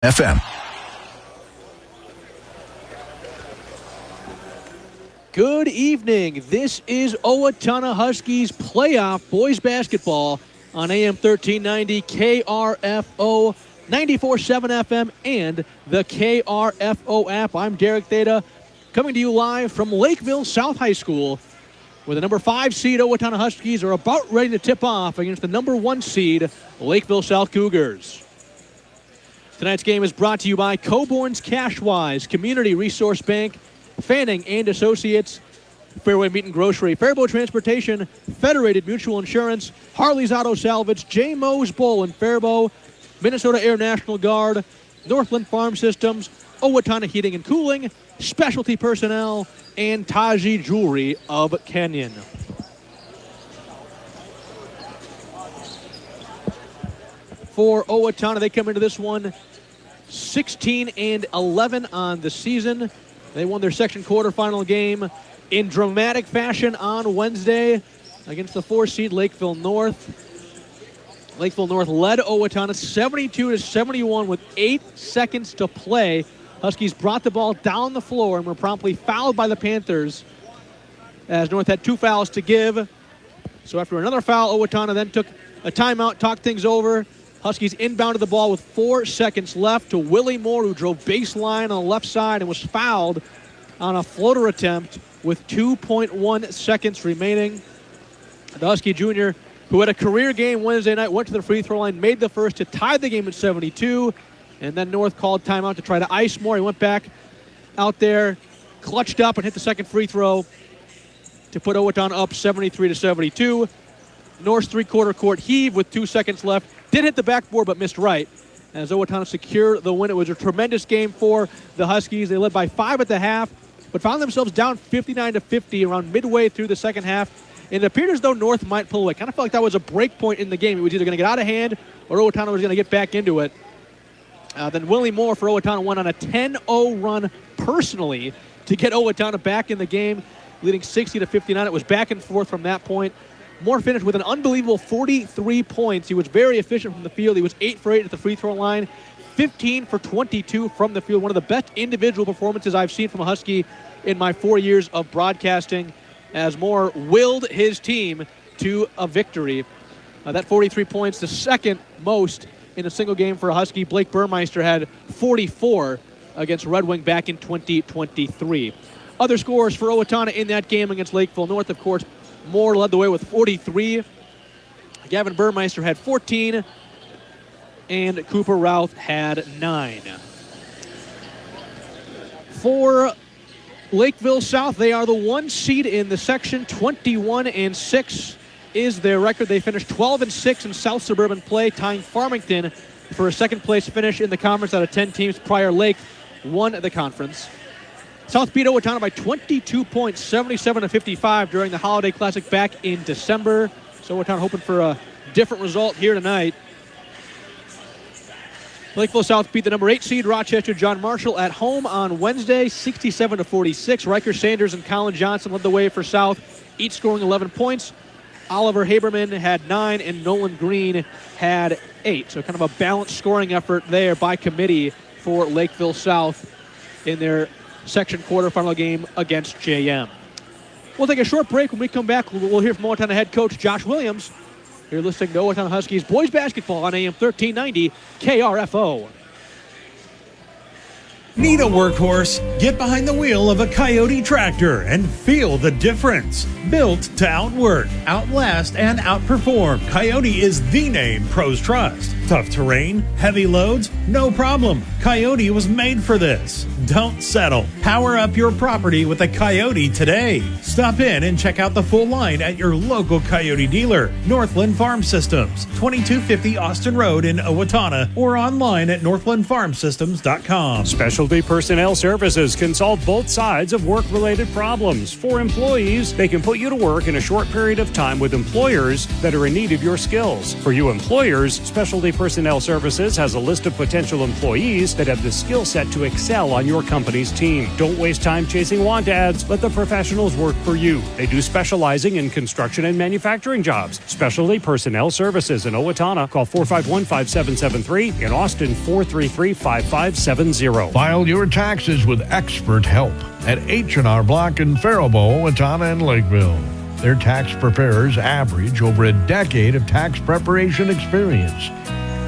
FM. Good evening. This is Owatonna Huskies playoff boys basketball on AM 1390 KRFO 94.7 FM and the KRFO app. I'm Derek Theta, coming to you live from Lakeville South High School, where the number 5 seed Owatonna Huskies are about ready to tip off against the number 1 seed Lakeville South Cougars. Tonight's game is brought to you by Coburn's Cashwise, Community Resource Bank, Fanning and Associates, Fairway Meat and Grocery, Fairboat Transportation, Federated Mutual Insurance, Harley's Auto Salvage, J. Moe's Bowl in Faribault, Minnesota Air National Guard, Northland Farm Systems, Owatonna Heating and Cooling, Specialty Personnel, and Taji Jewelry of Kenyon. For Owatonna, they come into this one 16-11 on the season. They won their section quarterfinal game in dramatic fashion on Wednesday against the 4 seed Lakeville North. Lakeville North led Owatonna 72-71 with 8 seconds to play. Huskies brought the ball down the floor and were promptly fouled by the Panthers as North had 2 fouls to give. So after another foul, Owatonna then took a timeout, talked things over. Huskies inbounded the ball with 4 seconds left to Willie Moore, who drove baseline on the left side and was fouled on a floater attempt with 2.1 seconds remaining. The Husky junior, who had a career game Wednesday night, went to the free throw line, made the first to tie the game at 72, and then North called timeout to try to ice Moore. He went back out there, clutched up, and hit the second free throw to put Owatonna up 73-72. North's three-quarter court heave with 2 seconds left. Did hit the backboard but missed right as Owatonna secured the win. It was a tremendous game for the Huskies. They led by 5 at the half, but found themselves down 59-50 around midway through the second half. And it appeared as though North might pull away. Kind of felt like that was a break point in the game. It was either going to get out of hand or Owatonna was going to get back into it. Then Willie Moore for Owatonna went on a 10-0 run personally to get Owatonna back in the game, leading 60-59. It was back and forth from that point. Moore finished with an unbelievable 43 points. He was very efficient from the field. He was 8 for 8 at the free throw line, 15 for 22 from the field. One of the best individual performances I've seen from a Husky in my 4 years of broadcasting, as Moore willed his team to a victory. That 43 points, the second most in a single game for a Husky. Blake Burmeister had 44 against Red Wing back in 2023. Other scores for Owatonna in that game against Lakeville North, of course, Moore led the way with 43. Gavin Burmeister had 14. And Cooper Routh had 9. For Lakeville South, they are the 1 seed in the section. 21-6 is their record. They finished 12-6 in South Suburban play, tying Farmington for a second-place finish in the conference out of 10 teams. Prior Lake won the conference. South beat Owatonna by 22 points, 77-55 during the Holiday Classic back in December. So Owatonna hoping for a different result here tonight. Lakeville South beat the number 8 seed Rochester John Marshall at home on Wednesday, 67-46. Riker Sanders and Colin Johnson led the way for South, each scoring 11 points. Oliver Haberman had 9 and Nolan Green had 8. So kind of a balanced scoring effort there by committee for Lakeville South in their section quarterfinal game against JM. We'll take a short break. When we come back, we'll hear from Owatonna head coach Josh Williams. You're listening to Owatonna Huskies boys basketball on AM 1390 KRFO. Need a workhorse? Get behind the wheel of a Coyote tractor and feel the difference. Built to outwork, outlast, and outperform, Coyote is the name pros trust. Tough terrain, heavy loads, no problem. Coyote was made for this. Don't settle. Power up your property with a Coyote today. Stop in and check out the full line at your local Coyote dealer, Northland Farm Systems, 2250 Austin Road in Owatonna, or online at northlandfarmsystems.com. Specialty Personnel Services can solve both sides of work-related problems. For employees, they can put you to work in a short period of time with employers that are in need of your skills. For you employers, Specialty Personnel Services has a list of potential employees that have the skill set to excel on your company's team. Don't waste time chasing want ads. Let the professionals work for you. They do specializing in construction and manufacturing jobs. Specialty Personnel Services in Owatonna. Call 451-5773. In Austin, 433-5570. File your taxes with expert help at H&R Block in Faribault, Owatonna, and Lakeville. Their tax preparers average over a decade of tax preparation experience.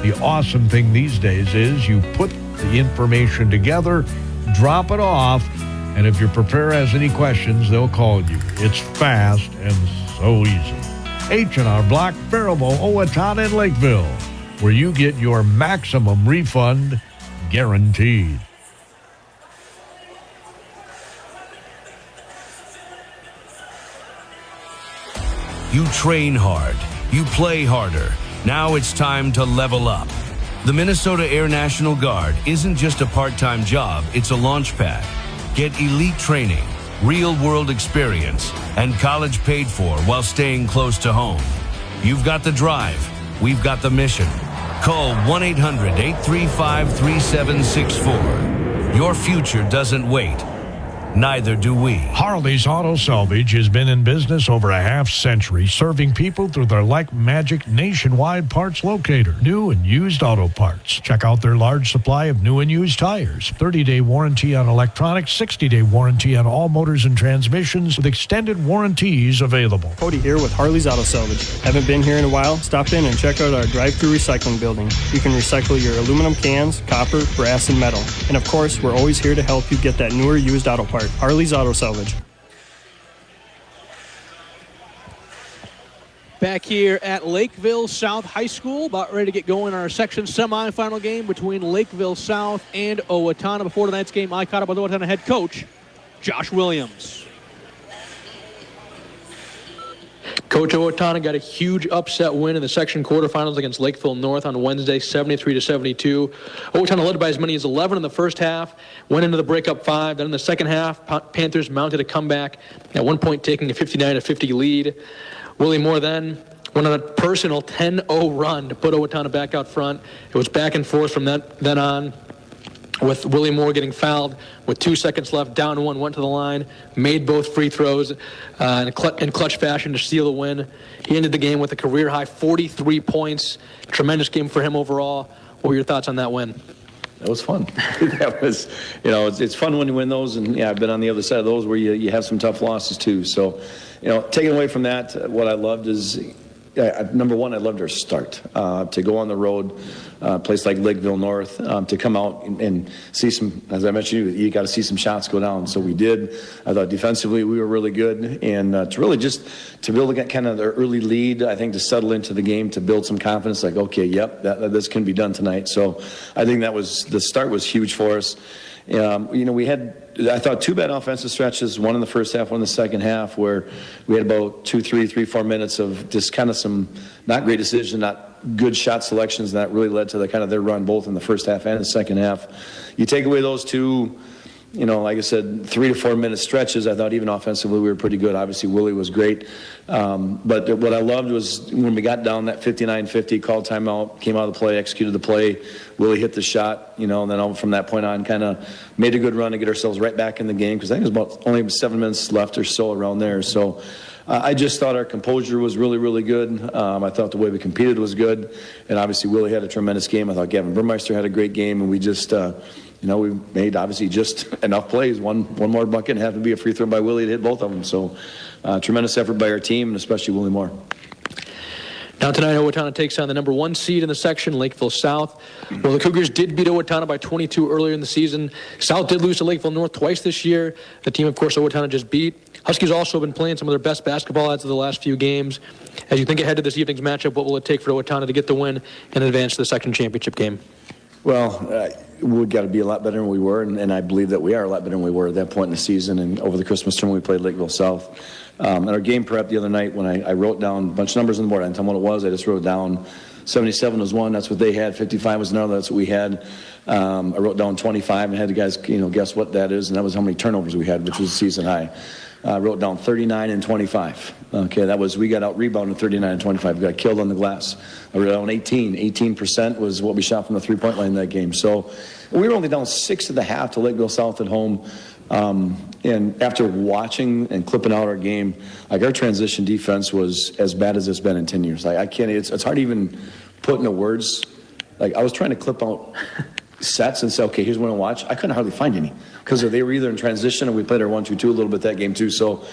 The awesome thing these days is you put the information together, drop it off, and if your preparer has any questions, they'll call you. It's fast and so easy. H&R Block, Faribault, Owatonna, and Lakeville, where you get your maximum refund guaranteed. You train hard. You play harder. Now it's time to level up. The Minnesota Air National Guard isn't just a part-time job, it's a launch pad. Get elite training, real-world experience, and college paid for while staying close to home. You've got the drive. We've got the mission. Call 1-800-835-3764. Your future doesn't wait. Neither do we. Harley's Auto Salvage has been in business over a half-century, serving people through their Like Magic nationwide parts locator. New and used auto parts. Check out their large supply of new and used tires. 30-day warranty on electronics, 60-day warranty on all motors and transmissions with extended warranties available. Cody here with Harley's Auto Salvage. Haven't been here in a while? Stop in and check out our drive-thru recycling building. You can recycle your aluminum cans, copper, brass, and metal. And of course, we're always here to help you get that newer used auto part. Harley's Auto Salvage. Back here at Lakeville South High School, about ready to get going in our section semifinal game between Lakeville South and Owatonna. Before tonight's game, I caught up with Owatonna head coach Josh Williams. Coach, Owatonna got a huge upset win in the section quarterfinals against Lakeville North on Wednesday, 73-72. Owatonna led by as many as 11 in the first half, went into the break-up 5. Then in the second half, Panthers mounted a comeback, at one point taking a 59-50 lead. Willie Moore then went on a personal 10-0 run to put Owatonna back out front. It was back and forth from then on, with Willie Moore getting fouled with 2 seconds left, down 1, went to the line, made both free throws in clutch fashion to steal the win. He ended the game with a career-high 43 points. Tremendous game for him overall. What were your thoughts on that win? That was fun. That was, it's fun when you win those, and yeah, I've been on the other side of those where you have some tough losses too. So, taking away from that, what I loved is, number one, I loved our start. To go on the road, a place like Lakeville North, to come out and see some, as I mentioned, you got to see some shots go down. So we did. I thought defensively we were really good, and to really just to build kind of their early lead, I think to settle into the game, to build some confidence, like, okay, yep, this can be done tonight. So I think the start was huge for us. We had, I thought, 2 bad offensive stretches, one in the first half, one in the second half, where we had about 4 minutes of just kind of some not great decisions, not good shot selections, and that really led to their run both in the first half and the second half. You take away those 2, like I said, 3 to 4 minute stretches, I thought even offensively we were pretty good. Obviously Willie was great. But what I loved was when we got down that 59-50, called timeout, came out of the play, executed the play, Willie hit the shot, and then from that point on kind of made a good run to get ourselves right back in the game, because I think it was about only 7 minutes left or so around there. So I just thought our composure was really, really good. I thought the way we competed was good. And obviously Willie had a tremendous game. I thought Gavin Burmeister had a great game, and we just we made obviously just enough plays. One more bucket and have to be a free throw by Willie to hit both of them. So tremendous effort by our team, and especially Willie Moore. Now tonight, Owatonna takes on the number 1 seed in the section, Lakeville South. Well, the Cougars did beat Owatonna by 22 earlier in the season. South did lose to Lakeville North twice this year. The team, of course, Owatonna just beat. Huskies also have been playing some of their best basketball as of the last few games. As you think ahead to this evening's matchup, what will it take for Owatonna to get the win and advance to the section championship game? Well, we've got to be a lot better than we were, and I believe that we are a lot better than we were at that point in the season. And over the Christmas term, we played Lakeville South. In our game prep the other night, when I wrote down a bunch of numbers on the board, I didn't tell them what it was. I just wrote down 77 was one. That's what they had. 55 was another. That's what we had. I wrote down 25 and had the guys, guess what that is, and that was how many turnovers we had, which was season high. I wrote down 39 and 25. Okay, we got out rebounded 39 and 25. We got killed on the glass. I wrote down 18. 18% was what we shot from the three-point line in that game. So we were only down 6 at the half to Lakeville South at home. And after watching and clipping out our game, like our transition defense was as bad as it's been in 10 years. Like I can't. It's hard to even put into words. Like I was trying to clip out sets and say, okay, here's one to watch. I couldn't hardly find any because they were either in transition or we played our 1-2-2 a little bit that game too. So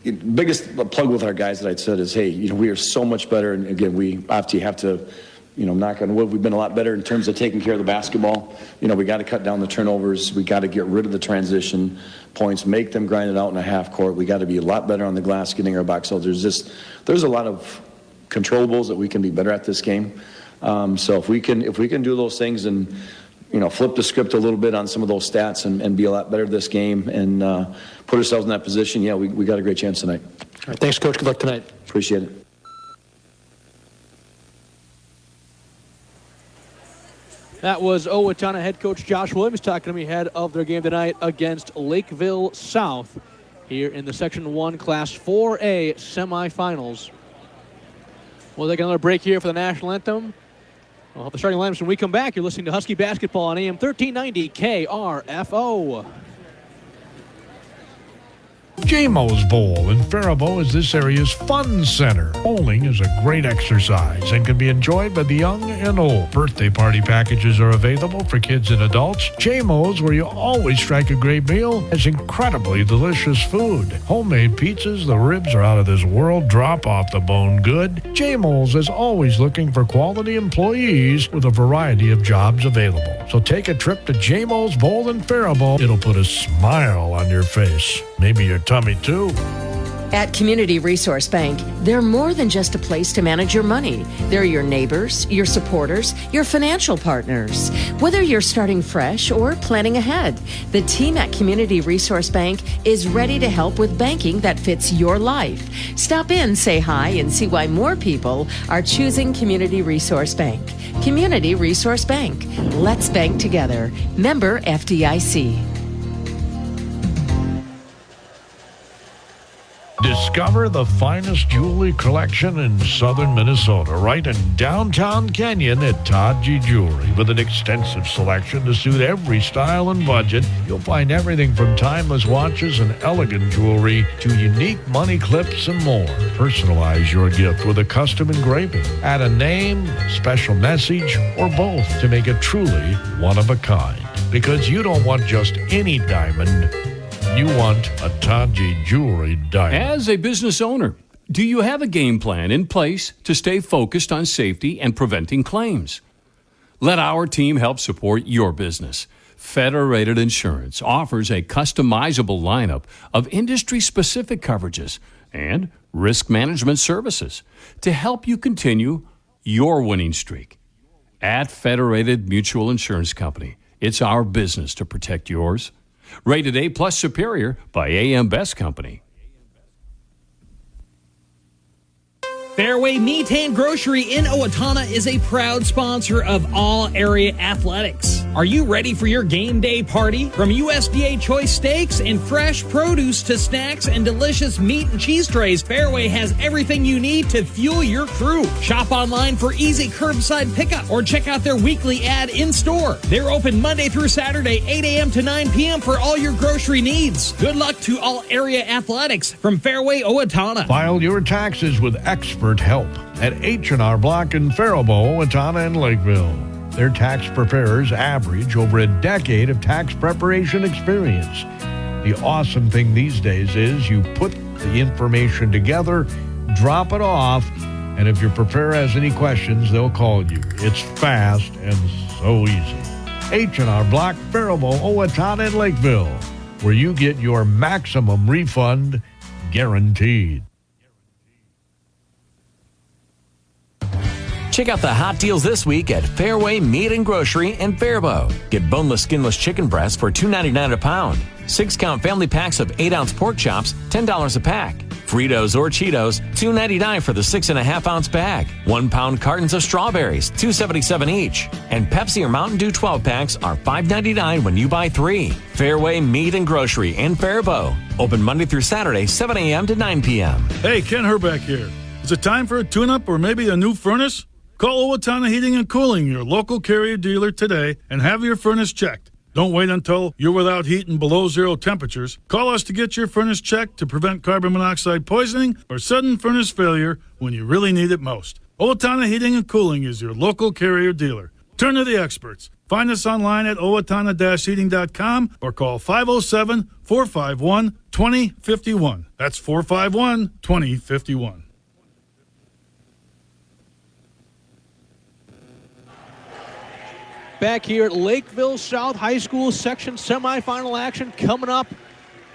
biggest plug with our guys that I'd said is, hey, we are so much better. And again, we obviously have to, knock on wood, we've been a lot better in terms of taking care of the basketball. We got to cut down the turnovers. We got to get rid of the transition points, make them grind it out in a half court. We got to be a lot better on the glass, getting our box out. There's a lot of controllables that we can be better at this game. So if we can do those things and flip the script a little bit on some of those stats and be a lot better this game and put ourselves in that position, we got a great chance tonight. All right, thanks, Coach. Good luck tonight. Appreciate it. That was Owatonna head coach Josh Williams talking to me ahead of their game tonight against Lakeville South here in the Section 1 Class 4A semifinals. We'll take another break here for the national anthem. We'll have the starting lineups when we come back. You're listening to Husky Basketball on AM 1390 KRFO. JMO's Bowl in Faribault is this area's fun center. Bowling is a great exercise and can be enjoyed by the young and old. Birthday party packages are available for kids and adults. JMO's, where you always strike a great meal, has incredibly delicious food. Homemade pizzas, the ribs are out of this world, drop off the bone good. JMO's is always looking for quality employees with a variety of jobs available. So take a trip to JMO's Bowl in Faribault. It'll put a smile on your face. Maybe your tummy too. At Community Resource Bank, they're more than just a place to manage your money. They're your neighbors, your supporters, your financial partners. Whether you're starting fresh or planning ahead, the team at Community Resource Bank is ready to help with banking that fits your life. Stop in, say hi, and see why more people are choosing Community Resource Bank. Community Resource Bank. Let's bank together. Member FDIC. Discover the finest jewelry collection in southern Minnesota, right in downtown Canyon at Todd G. Jewelry. With an extensive selection to suit every style and budget, you'll find everything from timeless watches and elegant jewelry to unique money clips and more. Personalize your gift with a custom engraving. Add a name, a special message, or both to make it truly one of a kind. Because you don't want just any diamond. You want a Taji Jewelry diamond. As a business owner, do you have a game plan in place to stay focused on safety and preventing claims? Let our team help support your business. Federated Insurance offers a customizable lineup of industry-specific coverages and risk management services to help you continue your winning streak. At Federated Mutual Insurance Company, it's our business to protect yours. Rated A+ Superior by AM Best Company. Fairway Meat and Grocery in Owatonna is a proud sponsor of all area athletics. Are you ready for your game day party? From USDA choice steaks and fresh produce to snacks and delicious meat and cheese trays, Fairway has everything you need to fuel your crew. Shop online for easy curbside pickup or check out their weekly ad in store. They're open Monday through Saturday, 8 a.m. to 9 p.m. for all your grocery needs. Good luck to all area athletics from Fairway Owatonna. File your taxes with expert help at H&R Block in Faribault, Owatonna, and Lakeville. Their tax preparers average over a decade of tax preparation experience. The awesome thing these days is you put the information together, drop it off, and if your preparer has any questions, they'll call you. It's fast and so easy. H&R Block, Faribault, Owatonna, and Lakeville, where you get your maximum refund guaranteed. Check out the hot deals this week at Fairway Meat and Grocery in Faribault. Get boneless, skinless chicken breasts for $2.99 a pound. 6-count family packs of 8-ounce pork chops, $10 a pack. Fritos or Cheetos, $2.99 for the 6.5-ounce bag. 1-pound cartons of strawberries, $2.77 each. And Pepsi or Mountain Dew 12-packs are $5.99 when you buy 3. Fairway Meat and Grocery in Faribault. Open Monday through Saturday, 7 a.m. to 9 p.m. Hey, Ken Herbeck here. Is it time for a tune-up or maybe a new furnace? Call Owatonna Heating and Cooling, your local Carrier dealer today, and have your furnace checked. Don't wait until you're without heat and below zero temperatures. Call us to get your furnace checked to prevent carbon monoxide poisoning or sudden furnace failure when you really need it most. Owatonna Heating and Cooling is your local Carrier dealer. Turn to the experts. Find us online at owatonna-heating.com or call 507-451-2051. That's 451-2051. Back here at Lakeville South High School section semifinal action coming up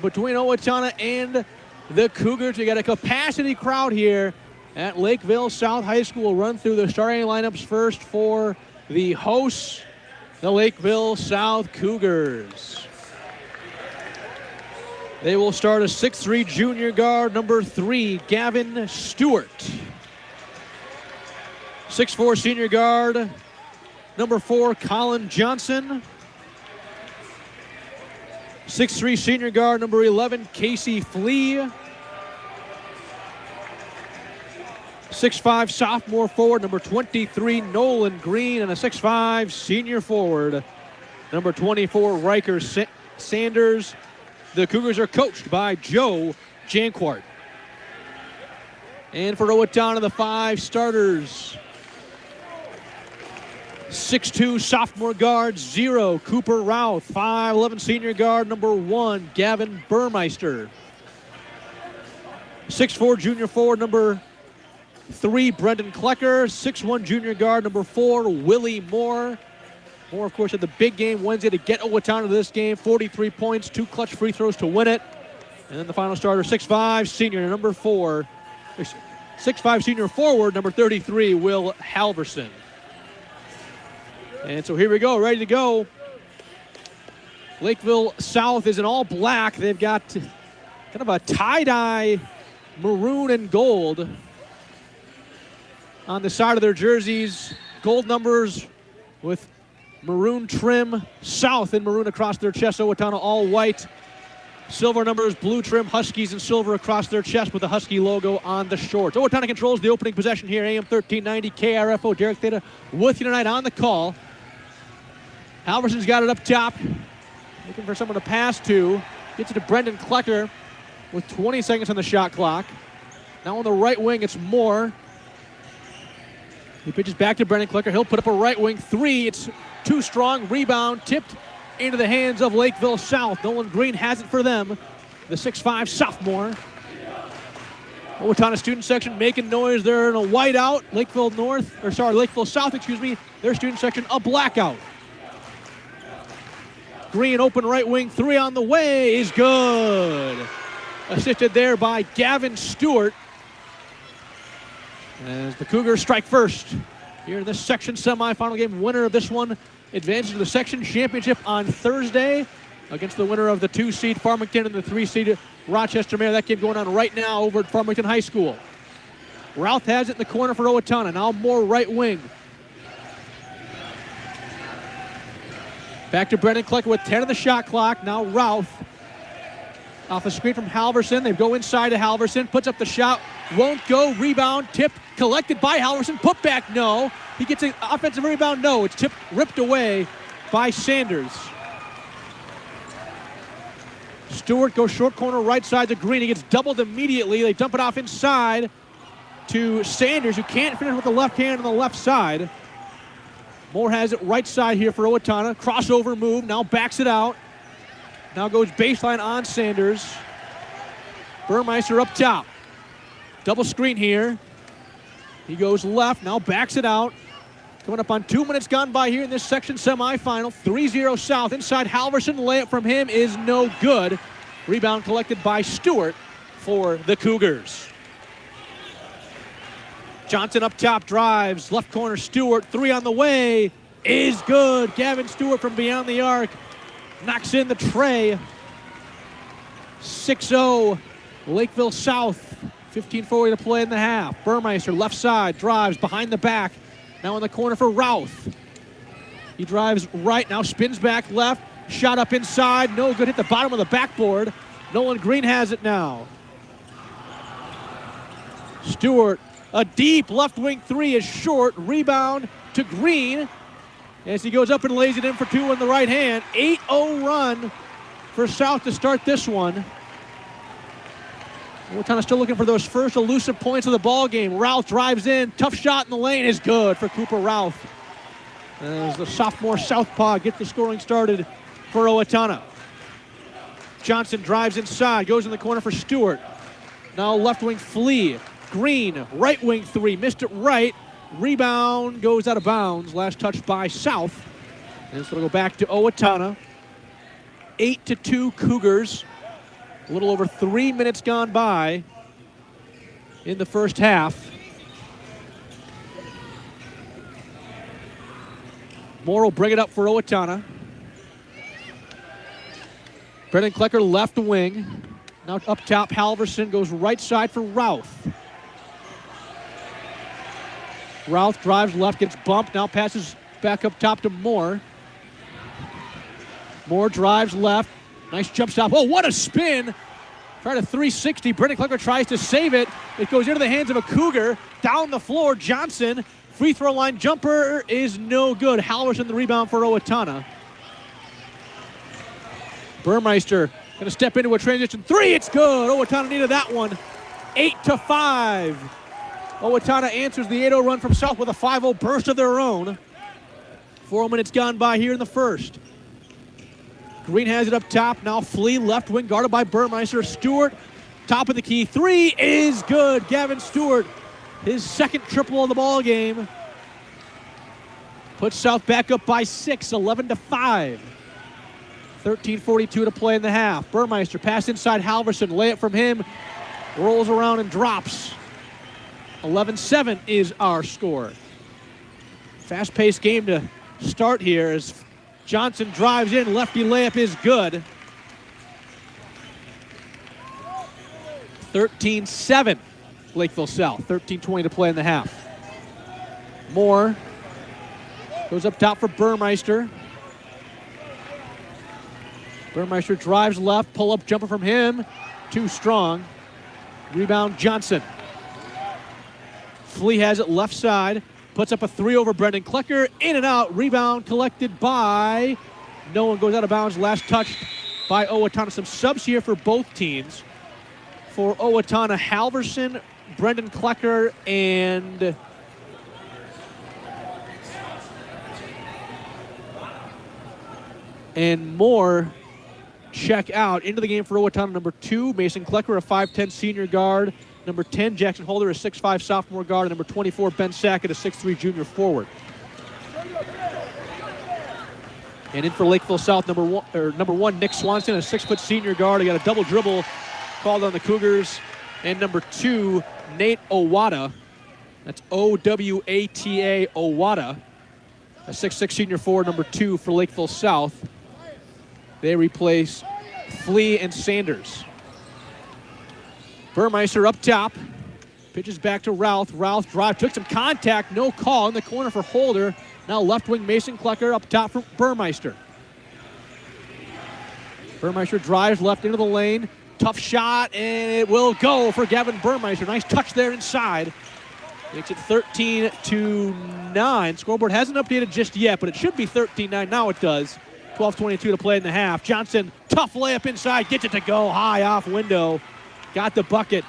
between Owatonna and the Cougars. We got a capacity crowd here at Lakeville South High School. We'll run through the starting lineups first for the hosts, the Lakeville South Cougars. They will start a 6'3" junior guard, number 3, Gavin Stewart. 6'4" senior guard, number 4, Colin Johnson. 6'3" senior guard, number 11, Casey Flea. 6'5" sophomore forward, number 23, Nolan Green. And a 6'5" senior forward, number 24, Riker Sanders. The Cougars are coached by Joe Janquart. And for Owatonna, the 5 starters. 6'2" sophomore guard, 0, Cooper Routh. 5'11" senior guard, number 1, Gavin Burmeister. 6'4" junior forward, number 3, Brendan Klecker. 6'1" junior guard, number 4, Willie Moore. Moore, of course, had the big game Wednesday to get Owatonna to this game. 43 points, 2 clutch free throws to win it. And then the final starter, 6'5", senior, number 4. 6'5" senior forward, number 33, Will Halverson. And so here we go, ready to go. Lakeville South is in all black. They've got kind of a tie-dye maroon and gold on the side of their jerseys. Gold numbers with maroon trim. South in maroon across their chest. Owatonna all white. Silver numbers, blue trim, Huskies in silver across their chest with the Husky logo on the shorts. Owatonna controls the opening possession here. AM 1390 KRFO. Derek Theta with you tonight on the call. Halverson's got it up top. Looking for someone to pass to. Gets it to Brendan Klecker with 20 seconds on the shot clock. Now on the right wing, it's Moore. He pitches back to Brendan Klecker. He'll put up a right wing 3. It's too strong. Rebound tipped into the hands of Lakeville South. Nolan Green has it for them. The 6'5" sophomore. Owatonna student section making noise. They're in a whiteout. Lakeville South, their student section a blackout. Green open right wing 3 on the way is good. Assisted there by Gavin Stewart. As the Cougars strike first here in this section semifinal game. Winner of this one advances to the section championship on Thursday against the winner of the 2-seed Farmington and the 3-seed Rochester Mayor. That game going on right now over at Farmington High School. Routh has it in the corner for Owatonna. Now Moore right wing. Back to Brendan Klecker with 10 on the shot clock. Now Routh off the screen from Halverson. They go inside to Halverson. Puts up the shot. Won't go. Rebound tipped. Collected by Halverson. Put back, no. He gets an offensive rebound, no. It's tipped, ripped away by Sanders. Stewart goes short corner right side to Green. He gets doubled immediately. They dump it off inside to Sanders, who can't finish with the left hand on the left side. Moore has it right side here for Owatonna. Crossover move, now backs it out. Now goes baseline on Sanders. Burmeister up top. Double screen here. He goes left, now backs it out. Coming up on 2 minutes gone by here in this section semifinal. 3-0 South. Inside Halverson, layup from him is no good. Rebound collected by Stewart for the Cougars. Johnson up top, drives, left corner, Stewart, 3 on the way, is good. Gavin Stewart from beyond the arc knocks in the tray. 6-0 Lakeville South, 15:40 to play in the half. Burmeister, left side, drives behind the back. Now in the corner for Routh. He drives right, now spins back left. Shot up inside, no good, hit the bottom of the backboard. Nolan Green has it now. Stewart, a deep left wing three is short. Rebound to Green as he goes up and lays it in for two in the right hand. 8-0 run for South to start this one. Owatonna still looking for those first elusive points of the ball game. Routh drives in, tough shot in the lane is good for Cooper Routh. As the sophomore southpaw gets the scoring started for Owatonna. Johnson drives inside, goes in the corner for Stewart. Now left wing Flea. Green, right wing three, missed it right. Rebound goes out of bounds. Last touch by South. And it's going to go back to Owatonna. 8-2 Cougars. A little over 3 minutes gone by in the first half. Moore will bring it up for Owatonna. Brendan Klecker left wing. Now up top, Halverson goes right side for Routh. Routh drives left, gets bumped, now passes back up top to Moore. Moore drives left. Nice jump stop. Oh, what a spin. Tried a 360. Brendan Klecker tries to save it. It goes into the hands of a Cougar. Down the floor, Johnson. Free throw line jumper is no good. Halverson the rebound for Owatonna. Burmeister going to step into a transition three. It's good. Owatonna needed that one. 8-5. Owatonna answers the 8-0 run from South with a 5-0 burst of their own. 4 minutes gone by here in the first. Green has it up top. Now Flea, left wing, guarded by Burmeister. Stewart, top of the key. Three is good. Gavin Stewart, his second triple of the ball game. Puts South back up by 6, 11-5. 13:42 to play in the half. Burmeister, pass inside Halverson. Lay it from him. Rolls around and drops. 11-7 is our score. Fast-paced game to start here as Johnson drives in. Lefty layup is good. 13-7 Lakeville South. 13:20 to play in the half. Moore goes up top for Burmeister. Burmeister drives left. Pull-up jumper from him. Too strong. Rebound Johnson. Flea has it left side. Puts up a three over Brendan Klecker. In and out. Rebound collected by... No one goes out of bounds. Last touch by Owatonna. Some subs here for both teams. For Owatonna, Halverson, Brendan Klecker, and... Moore check out. Into the game for Owatonna, number 2, Mason Klecker, a 5'10 senior guard. Number 10, Jackson Holder, a 6'5 sophomore guard. And number 24, Ben Sackett, a 6'3 junior forward. And in for Lakeville South, number one, Nick Swanson, a 6' senior guard. He got a double dribble called on the Cougars. And number 2, Nate Owata. That's O-W-A-T-A, Owata. A 6'6 senior forward, number 2 for Lakeville South. They replace Flea and Sanders. Burmeister up top. Pitches back to Routh. Routh drive, took some contact, no call. In the corner for Holder. Now left wing Mason Klecker up top for Burmeister. Burmeister drives left into the lane. Tough shot, and it will go for Gavin Burmeister. Nice touch there inside. Makes it 13-9. Scoreboard hasn't updated just yet, but it should be 13-9. Now it does. 12:22 to play in the half. Johnson, tough layup inside, gets it to go high off window. Got the bucket.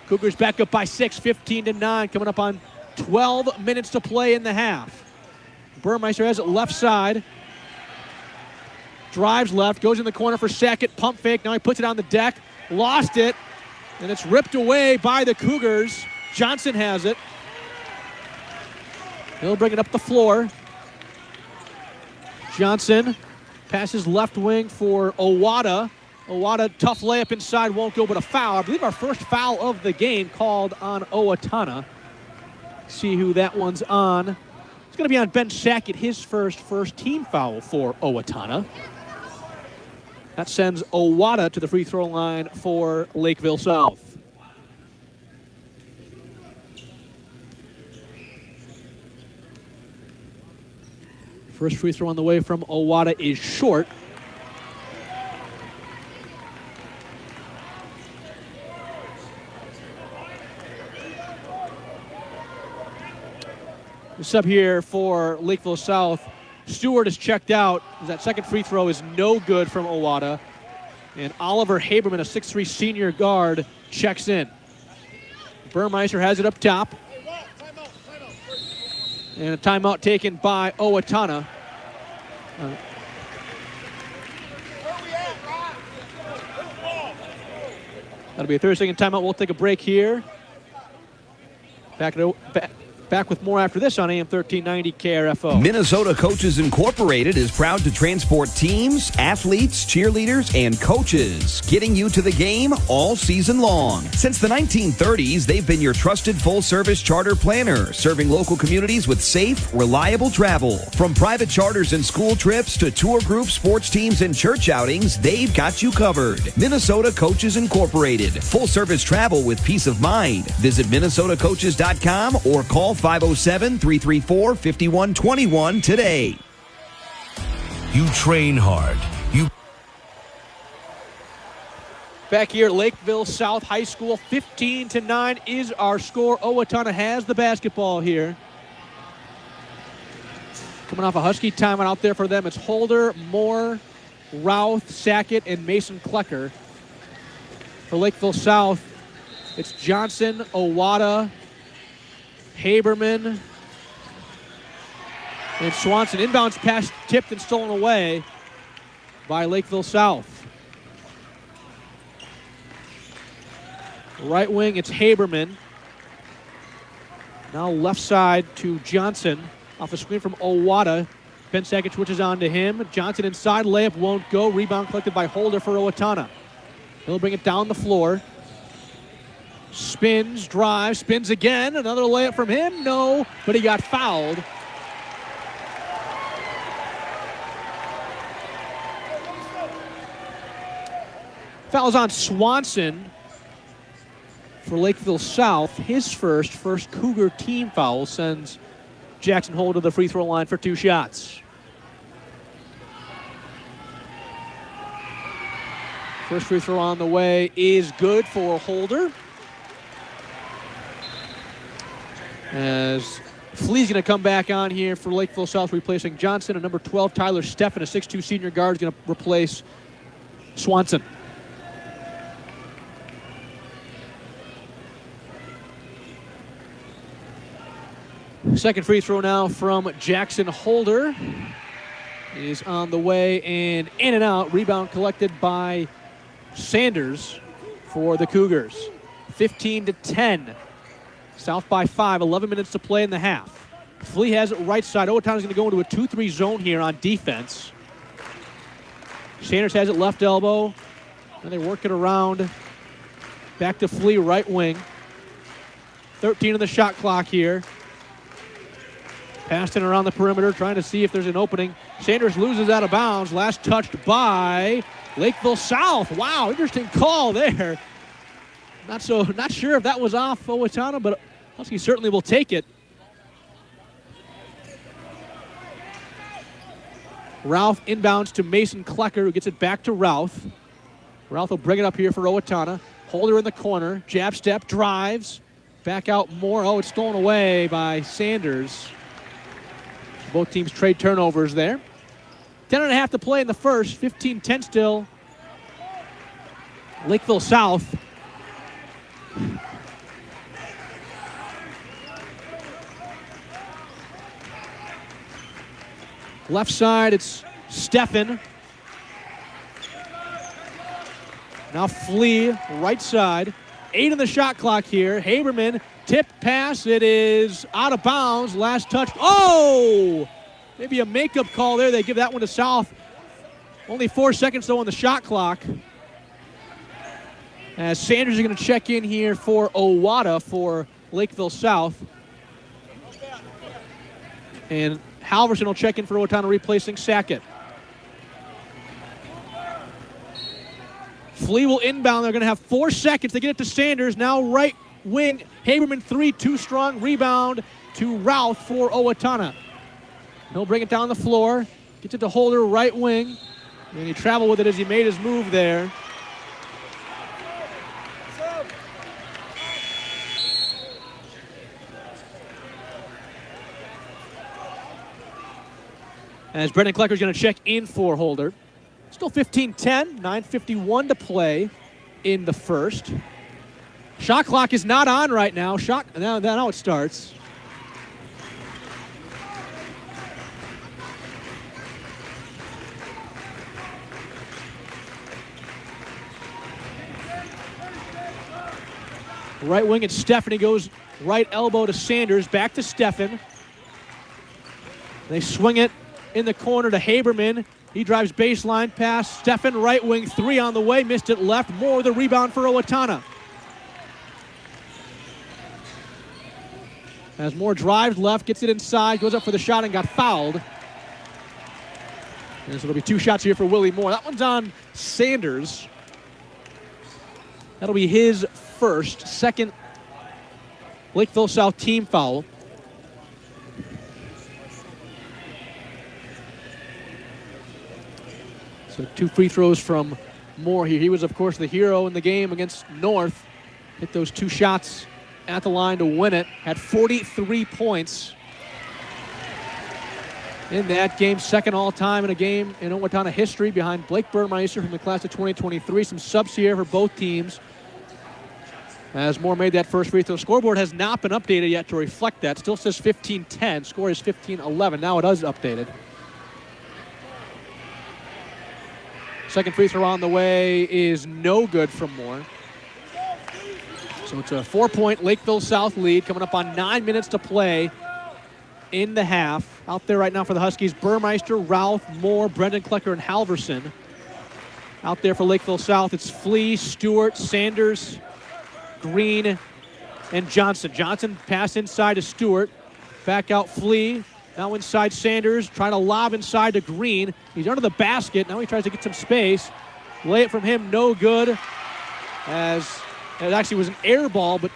Cougars back up by 6, 15-9, coming up on 12 minutes to play in the half. Burmeister has it left side. Drives left, goes in the corner for Sackett, pump fake. Now he puts it on the deck, lost it, and it's ripped away by the Cougars. Johnson has it. He'll bring it up the floor. Johnson passes left wing for Owata. Owata, tough layup inside, won't go, but a foul. I believe our first foul of the game called on Owatonna. See who that one's on. It's going to be on Ben Sackett, his first team foul for Owatonna. That sends Owatonna to the free throw line for Lakeville South. First free throw on the way from Owatonna is short. The sub here for Lakeville South. Stewart is checked out. That second free throw is no good from Owatonna. And Oliver Haberman, a 6'3 senior guard, checks in. Burmeister has it up top. And a timeout taken by Owatonna. That'll be a 30-second timeout. We'll take a break here. Back with more after this on AM 1390 KRFO. Minnesota Coaches Incorporated is proud to transport teams, athletes, cheerleaders, and coaches, getting you to the game all season long. Since the 1930s, they've been your trusted full-service charter planner, serving local communities with safe, reliable travel. From private charters and school trips to tour groups, sports teams, and church outings, they've got you covered. Minnesota Coaches Incorporated. Full-service travel with peace of mind. Visit minnesotacoaches.com or call 507-334-5121 today. You train hard. Back here at Lakeville South High School, 15-9 is our score. Owatonna has the basketball here. Coming off a Husky timeout out there for them, it's Holder, Moore, Routh, Sackett, and Mason Klecker. For Lakeville South, it's Johnson, Owatonna, Haberman, and Swanson. Inbounds pass tipped and stolen away by Lakeville South. Right wing, it's Haberman. Now left side to Johnson. Off a screen from Owatonna. Ben Sackett switches on to him. Johnson inside, layup won't go. Rebound collected by Holder for Owatonna. He'll bring it down the floor. Spins, drives, spins again. Another layup from him. No, but he got fouled. Fouls on Swanson for Lakeville South. His first Cougar team foul sends Jackson Holder to the free throw line for 2 shots. First free throw on the way is good for Holder. As Flea's going to come back on here for Lakeville South, replacing Johnson. And number 12, Tyler Steffen, a 6'2 senior guard, is going to replace Swanson. Second free throw now from Jackson Holder is on the way and in and out. Rebound collected by Sanders for the Cougars. 15-10. South by 5, 11 minutes to play in the half. Flea has it right side. Owatonna's going to go into a 2-3 zone here on defense. Sanders has it left elbow. And they work it around. Back to Flea, right wing. 13 on the shot clock here. Passed in around the perimeter, trying to see if there's an opening. Sanders loses out of bounds. Last touched by Lakeville South. Wow, interesting call there. Not sure if that was off Owatonna, but Huskies certainly will take it. Routh inbounds to Mason Klecker, who gets it back to Routh. Routh will bring it up here for Owatonna. Holder in the corner. Jab step, drives. Back out more. Oh, it's stolen away by Sanders. Both teams trade turnovers there. 10.5 to play in the first. 15-10 still. Lakeville South. Left side, it's Steffen. Now Flea, right side. 8 on the shot clock here. Haberman, tip pass. It is out of bounds. Last touch. Oh! Maybe a makeup call there. They give that one to South. Only 4 seconds, though, on the shot clock. As Sanders is going to check in here for Owatonna for Lakeville South. And Halverson will check in for Owatonna, replacing Sackett. Flea will inbound. They're going to have 4 seconds. They get it to Sanders. Now right wing. Haberman 3, too strong. Rebound to Routh for Owatonna. He'll bring it down the floor. Gets it to Holder, right wing. And he traveled with it as he made his move there. As Brendan Klecker's going to check in for Holder. Still 15-10, 9:51 to play in the first. Shot clock is not on right now. Now it starts. Right wing, it's Stephanie goes right elbow to Sanders. Back to Steffen. They swing it in the corner to Haberman. He drives baseline pass. Steffen, right wing, 3 on the way. Missed it left. Moore, the rebound for Owatonna. As Moore drives left, gets it inside, goes up for the shot and got fouled. And so there'll be 2 shots here for Willie Moore. That one's on Sanders. That'll be his second Lakeville South team foul. So 2 free throws from Moore here. He was, of course, the hero in the game against North. Hit those 2 shots at the line to win it. Had 43 points in that game. Second all-time in a game in Owatonna history behind Blake Burmeister from the class of 2023. Some subs here for both teams. As Moore made that first free throw. Scoreboard has not been updated yet to reflect that. Still says 15-10. Score is 15-11. Now it is updated. Second free throw on the way is no good from Moore. So it's a 4-point Lakeville South lead coming up on 9 minutes to play in the half. Out there right now for the Huskies, Burmeister, Routh, Moore, Brendan Klecker, and Halverson. Out there for Lakeville South, it's Flea, Stewart, Sanders, Green, and Johnson. Johnson pass inside to Stewart. Back out Flea. Now inside Sanders, trying to lob inside to Green. He's under the basket. Now he tries to get some space. Lay it from him, no good. As it actually was an air ball, but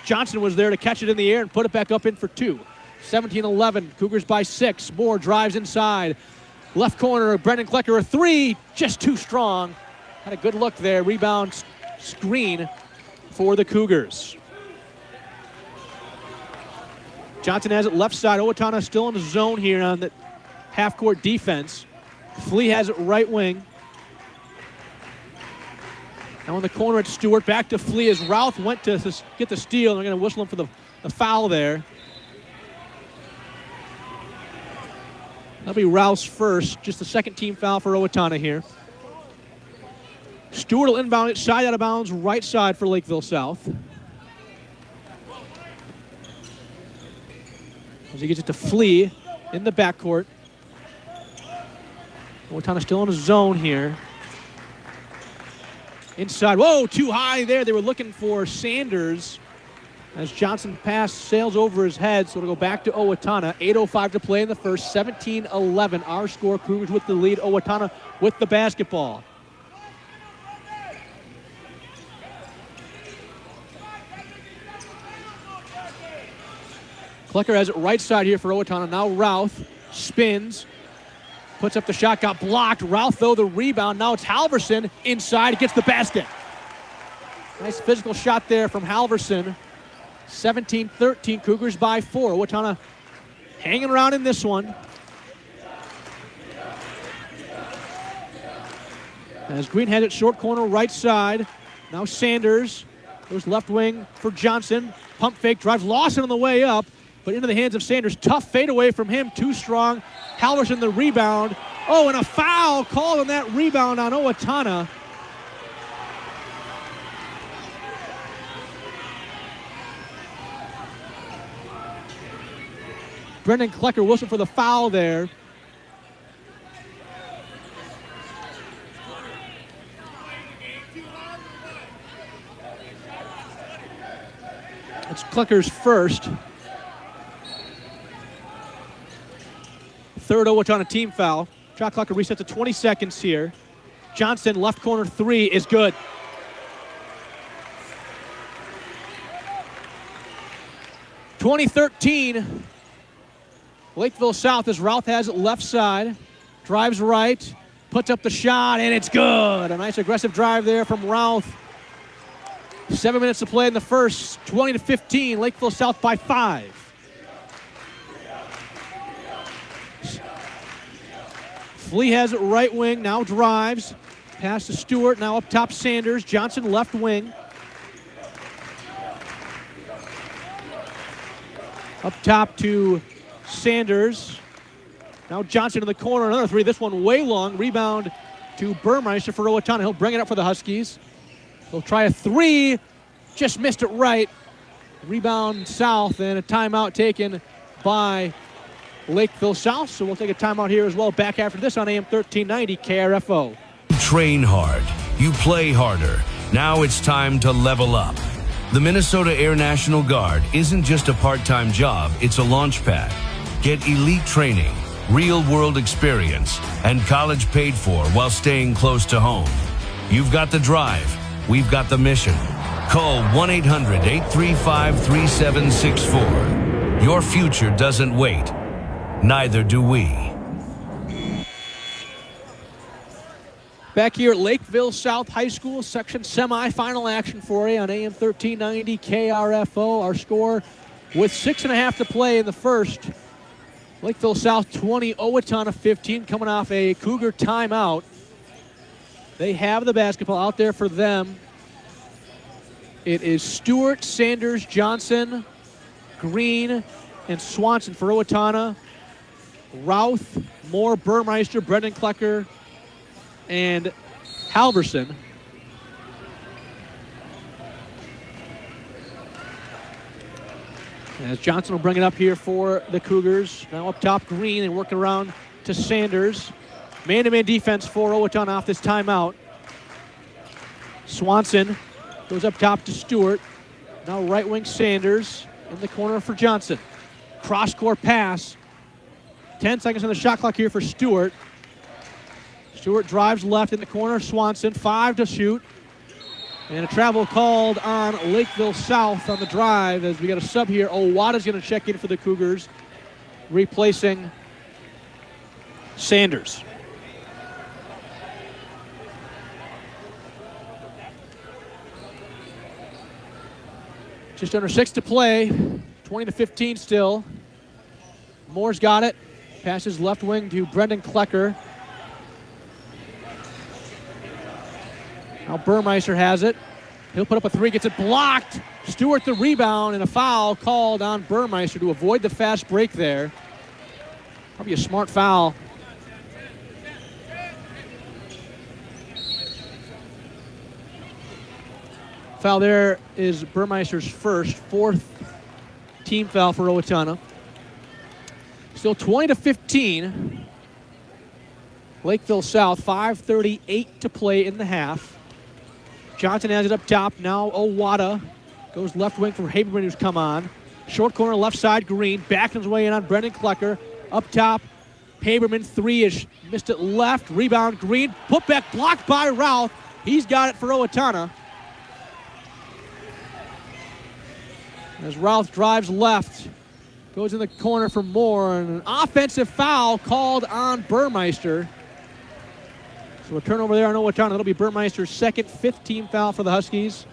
Johnson was there to catch it in the air and put it back up in for 2. 17-11, Cougars by 6. Moore drives inside. Left corner, Brendan Klecker, a 3, just too strong. Had a good look there. Rebound screen for the Cougars. Johnson has it left side. Owatonna still in the zone here on the half-court defense. Flea has it right wing. Now in the corner at Stewart. Back to Flea as Routh went to get the steal. They're going to whistle him for the foul there. That'll be Routh's first. Just the second team foul for Owatonna here. Stewart will inbound it, side out of bounds, right side for Lakeville South. As he gets it to Flea in the backcourt. Owatonna still in a zone here. Inside, whoa, too high there. They were looking for Sanders. As Johnson pass sails over his head, so it'll go back to Owatonna. 8:05 to play in the first, 17-11. Our score, Cougars with the lead. Owatonna with the basketball. Klecker has it right side here for Owatonna. Now Routh spins, puts up the shot, got blocked. Routh, though, the rebound. Now it's Halverson inside, gets the basket. Nice physical shot there from Halverson. 17-13, Cougars by 4. Owatonna hanging around in this one. As Green had it short corner right side. Now Sanders goes left wing for Johnson. Pump fake, drives Lawson on the way up. But into the hands of Sanders. Tough fadeaway from him, too strong. Halverson the rebound. Oh, and a foul called on that rebound on Owatonna. Brendan Klecker whistled for the foul there. It's Klecker's first. Third Owatonna team foul. Shot clock resets to 20 seconds here. Johnson, left corner three is good. (2013) Lakeville South as Routh has it left side. Drives right, puts up the shot, and it's good. A nice aggressive drive there from Routh. 7 minutes to play in the first. 20-15, Lakeville South by 5. Flea has it right wing, now drives. Pass to Stewart, now up top Sanders. Johnson left wing. Up top to Sanders. Now Johnson in the corner, another three. This one way long. Rebound to Burmeister for Owatonna. He'll bring it up for the Huskies. He'll try a three. Just missed it right. Rebound south and a timeout taken by Lakeville South. So we'll take a timeout here as well. Back after this on AM 1390 KRFO. You train hard. You play harder. Now it's time to level up. The Minnesota Air National Guard isn't just a part-time job, it's a launch pad. Get elite training, real-world experience, and college paid for while staying close to home. You've got the drive. We've got the mission. Call 1-800-835-3764. Your future doesn't wait. Neither do we. Back here at Lakeville South High School, section semifinal action for you on AM 1390 KRFO. Our score with 6.5 to play in the first. Lakeville South 20, Owatonna 15, coming off a Cougar timeout. They have the basketball out there for them. It is Stewart, Sanders, Johnson, Green, and Swanson for Owatonna. Routh, Moore, Burmeister, Brendan Klecker, and Halverson. As Johnson will bring it up here for the Cougars. Now up top, Green, and working around to Sanders. Man-to-man defense for Owatonna off this timeout. Swanson goes up top to Stewart. Now right wing Sanders in the corner for Johnson. Cross-court pass. 10 seconds on the shot clock here for Stewart. Stewart drives left in the corner. Swanson, 5 to shoot. And a travel called on Lakeville South on the drive as we got a sub here. Owata's going to check in for the Cougars, replacing Sanders. Just under 6 to play. 20-15 still. Moore's got it. Passes left wing to Brendan Klecker. Now Burmeister has it. He'll put up a three, gets it blocked. Stewart the rebound, and a foul called on Burmeister to avoid the fast break there. Probably a smart foul. Foul there is Burmeister's first, 4th team foul for Owatonna. Still 20-15. Lakeville South, 5:38 to play in the half. Johnson has it up top. Now Owata goes left wing for Haberman, who's come on. Short corner, left side, Green. Backing his way in on Brendan Klecker. Up top, Haberman, three-ish. Missed it left. Rebound, Green. Put back, blocked by Routh. He's got it for Owatonna. As Routh drives left. Goes in the corner for Moore. And an offensive foul called on Burmeister. So a turnover there on Owatonna. That'll be Burmeister's second, 5th team foul for the Huskies.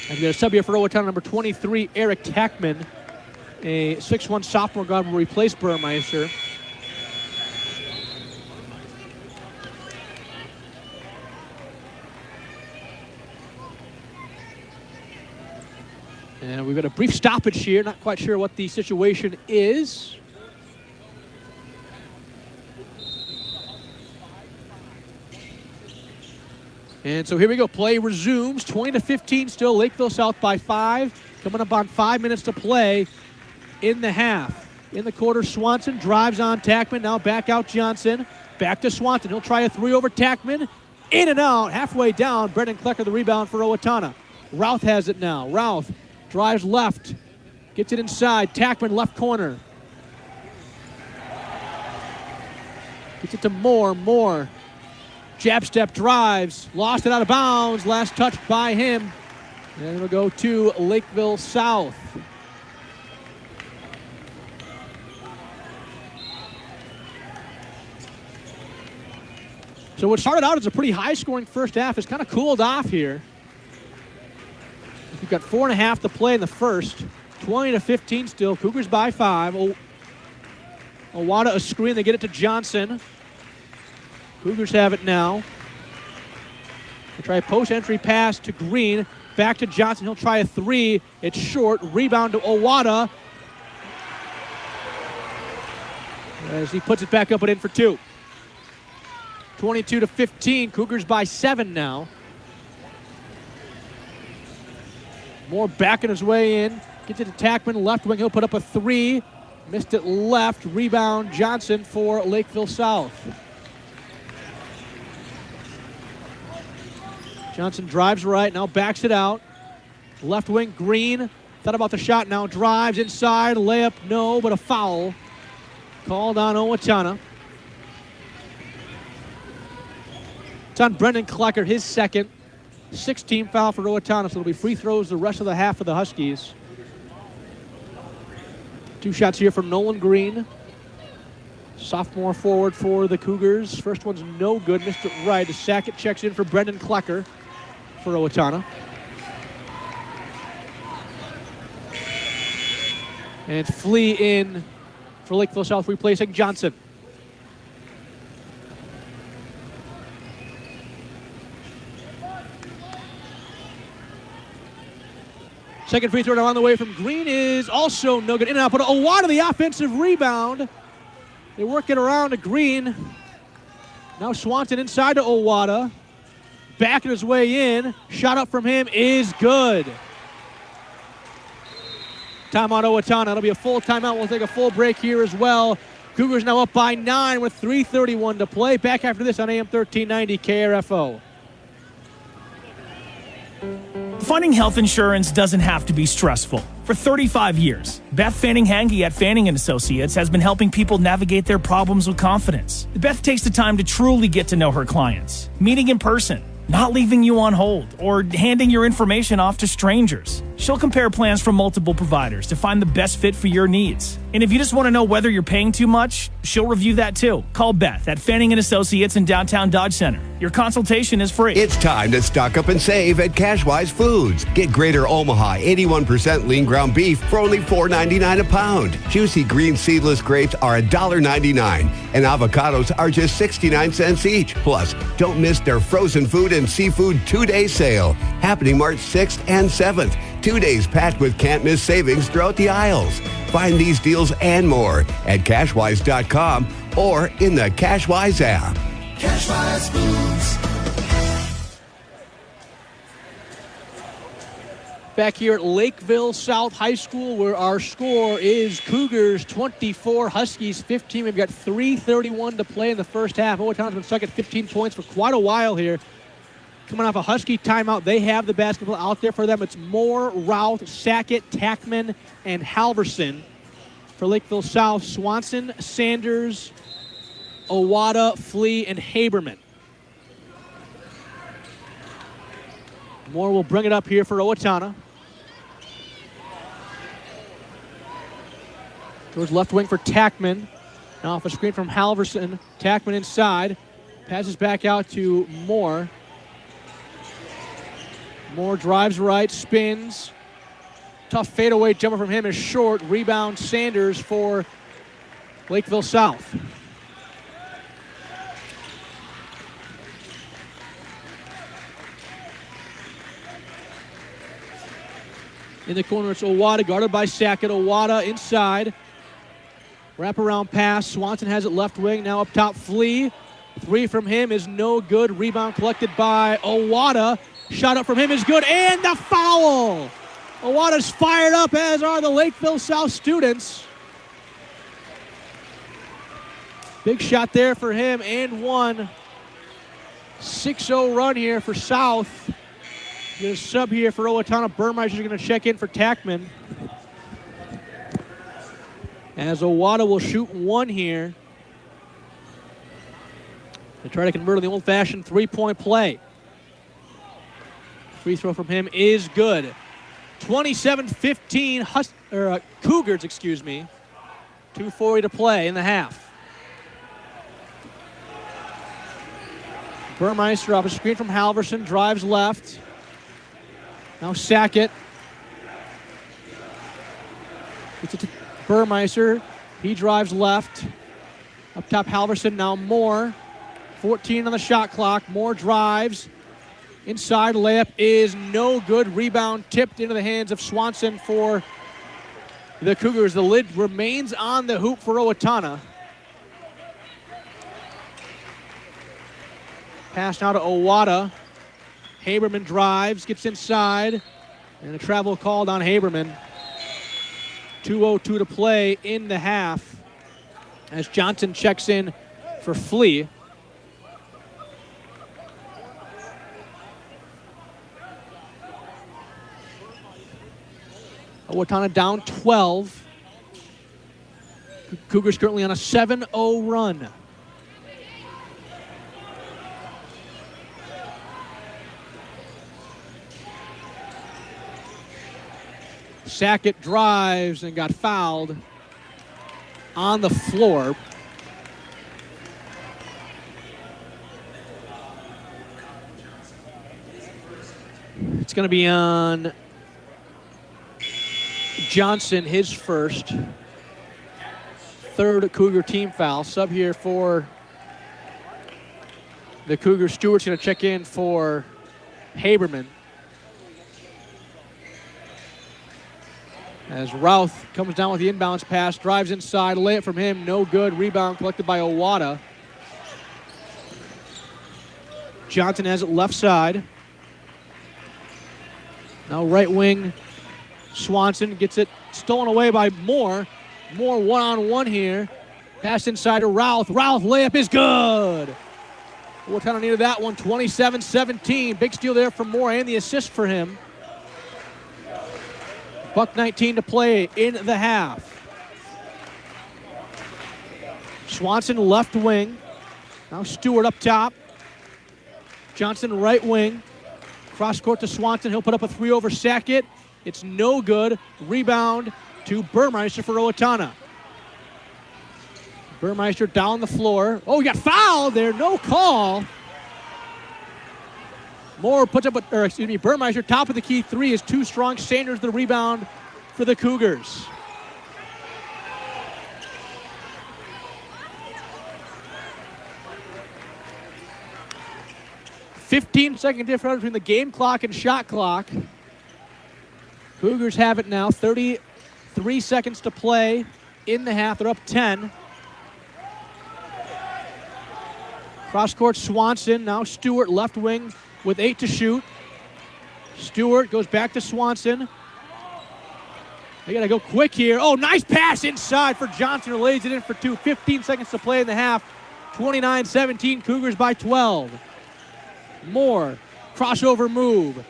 And we got a sub here for Owatonna, number 23, Eric Tackman. A 6'1 sophomore guard will replace Burmeister. And we've got a brief stoppage here. Not quite sure what the situation is. And so here we go. Play resumes. 20-15 still. Lakeville South by 5. Coming up on 5 minutes to play in the half. In the quarter, Swanson drives on Tackman. Now back out Johnson. Back to Swanson. He'll try a three over Tackman. In and out. Halfway down. Brendan Klecker the rebound for Owatonna. Routh has it now. Routh drives left. Gets it inside. Tackman left corner. Gets it to Moore. Moore Jab step drives, lost it out of bounds, last touch by him. And it'll go to Lakeville South. So what started out as a pretty high-scoring first half has kind of cooled off here. We've got 4.5 to play in the first. 20-15 still. Cougars by 5. Owatonna a screen. They get it to Johnson. Cougars have it now. They try a post-entry pass to Green. Back to Johnson. He'll try a 3. It's short. Rebound to Owatonna. As he puts it back up and in for 2. 22-15. Cougars by 7 now. Moore backing his way in. Gets it to Tackman, left wing. He'll put up a 3. Missed it left. Rebound Johnson for Lakeville South. Johnson drives right, now backs it out. Left wing, Green. Thought about the shot now. Drives inside. Layup, no, but a foul. Called on Owatonna. It's on Brendan Klecker, his second. 16 foul for Owatonna, so it'll be free throws the rest of the half for the Huskies. 2 shots here from Nolan Green. Sophomore forward for the Cougars. First one's no good, missed it right. Sackett checks in for Brendan Klecker for Owatonna. And Flea in for Lakeville South, replacing Johnson. Second free throw on the way from Green is also no good. In and out, but Owatonna the offensive rebound. They work it around to Green. Now Swanson inside to Owatonna. Backing his way in. Shot up from him is good. Timeout Owatonna. It'll be a full timeout. We'll take a full break here as well. Cougars now up by 9 with 3:31 to play. Back after this on AM 1390 KRFO. Finding health insurance doesn't have to be stressful. For 35 years, Beth Fanning-Hange at Fanning & Associates has been helping people navigate their problems with confidence. Beth takes the time to truly get to know her clients, meeting in person, not leaving you on hold, or handing your information off to strangers. She'll compare plans from multiple providers to find the best fit for your needs. And if you just want to know whether you're paying too much, she'll review that too. Call Beth at Fanning & Associates in downtown Dodge Center. Your consultation is free. It's time to stock up and save at Cashwise Foods. Get Greater Omaha 81% lean ground beef for only $4.99 a pound. Juicy green seedless grapes are $1.99, and avocados are just 69 cents each. Plus, don't miss their frozen food and seafood 2-day sale, happening March 6th and 7th. 2 days packed with can't-miss savings throughout the aisles. Find these deals and more at Cashwise.com or in the Cashwise app. Cashwise Foods. Back here at Lakeville South High School, where our score is Cougars 24, Huskies 15. We've got 3:31 to play in the first half. Owatonna's been stuck at 15 points for quite a while here. Coming off a Husky timeout, they have the basketball out there for them. It's Moore, Routh, Sackett, Tackman, and Halverson. For Lakeville South, Swanson, Sanders, Owatonna, Flea, and Haberman. Moore will bring it up here for Owatonna. Towards left wing for Tackman. Now off a screen from Halverson. Tackman inside. Passes back out to Moore. Moore drives right, spins. Tough fadeaway jumper from him is short. Rebound Sanders for Lakeville South. In the corner, it's Owatonna, guarded by Sackett. Owatonna inside. Wraparound pass. Swanson has it left wing. Now up top, Flea. 3 from him is no good. Rebound collected by Owatonna. Shot up from him is good, and the foul! Owatta's fired up, as are the Lakeville South students. Big shot there for him, and one. 6-0 run here for South. There's a sub here for Owatonna. Burmeister's going to check in for Tackman. As Owatonna will shoot one here. They try to convert on the old-fashioned three-point play. Free throw from him is good. 27-15 Cougars, 2:40 to play in the half. Burmeister off a screen from Halverson, drives left. Now Sackett. It's to Burmeister. He drives left. Up top, Halverson. Now Moore. 14 on the shot clock. Moore drives. Inside, layup is no good. Rebound tipped into the hands of Swanson for the Cougars. The lid remains on the hoop for Owatonna. Pass now to Owatonna. Haberman drives, gets inside, and a travel called on Haberman. 2:02 to play in the half as Johnson checks in for Flea. Owatonna down 12. Cougars currently on a 7-0 run. Sackett drives and got fouled on the floor. It's going to be on Johnson, his first. Third Cougar team foul. Sub here for the Cougars. Stewart's going to check in for Haberman. As Routh comes down with the inbounds pass, drives inside, layup from him, no good. Rebound collected by Owatonna. Johnson has it left side. Now right wing, Swanson gets it stolen away by Moore. Moore one-on-one here. Pass inside to Routh. Routh layup is good. Owatonna needed that one, 27-17. Big steal there from Moore and the assist for him. Buck 19 to play in the half. Swanson left wing. Now Stewart up top. Johnson right wing. Cross court to Swanson. He'll put up a three over Sackett. It's no good. Rebound to Burmeister for Owatonna. Burmeister down the floor. Oh, he got fouled there. No call. Moore puts up, Burmeister, top of the key three is too strong. Sanders the rebound for the Cougars. "15-second difference between the game clock and shot clock. Cougars have it now. 33 seconds to play in the half. They're up 10. Cross court Swanson. Now Stewart left wing with 8 to shoot. Stewart goes back to Swanson. They got to go quick here. Oh, nice pass inside for Johnson, who lays it in for two. 15 seconds to play in the half. 29-17, Cougars by 12. Moore, crossover move.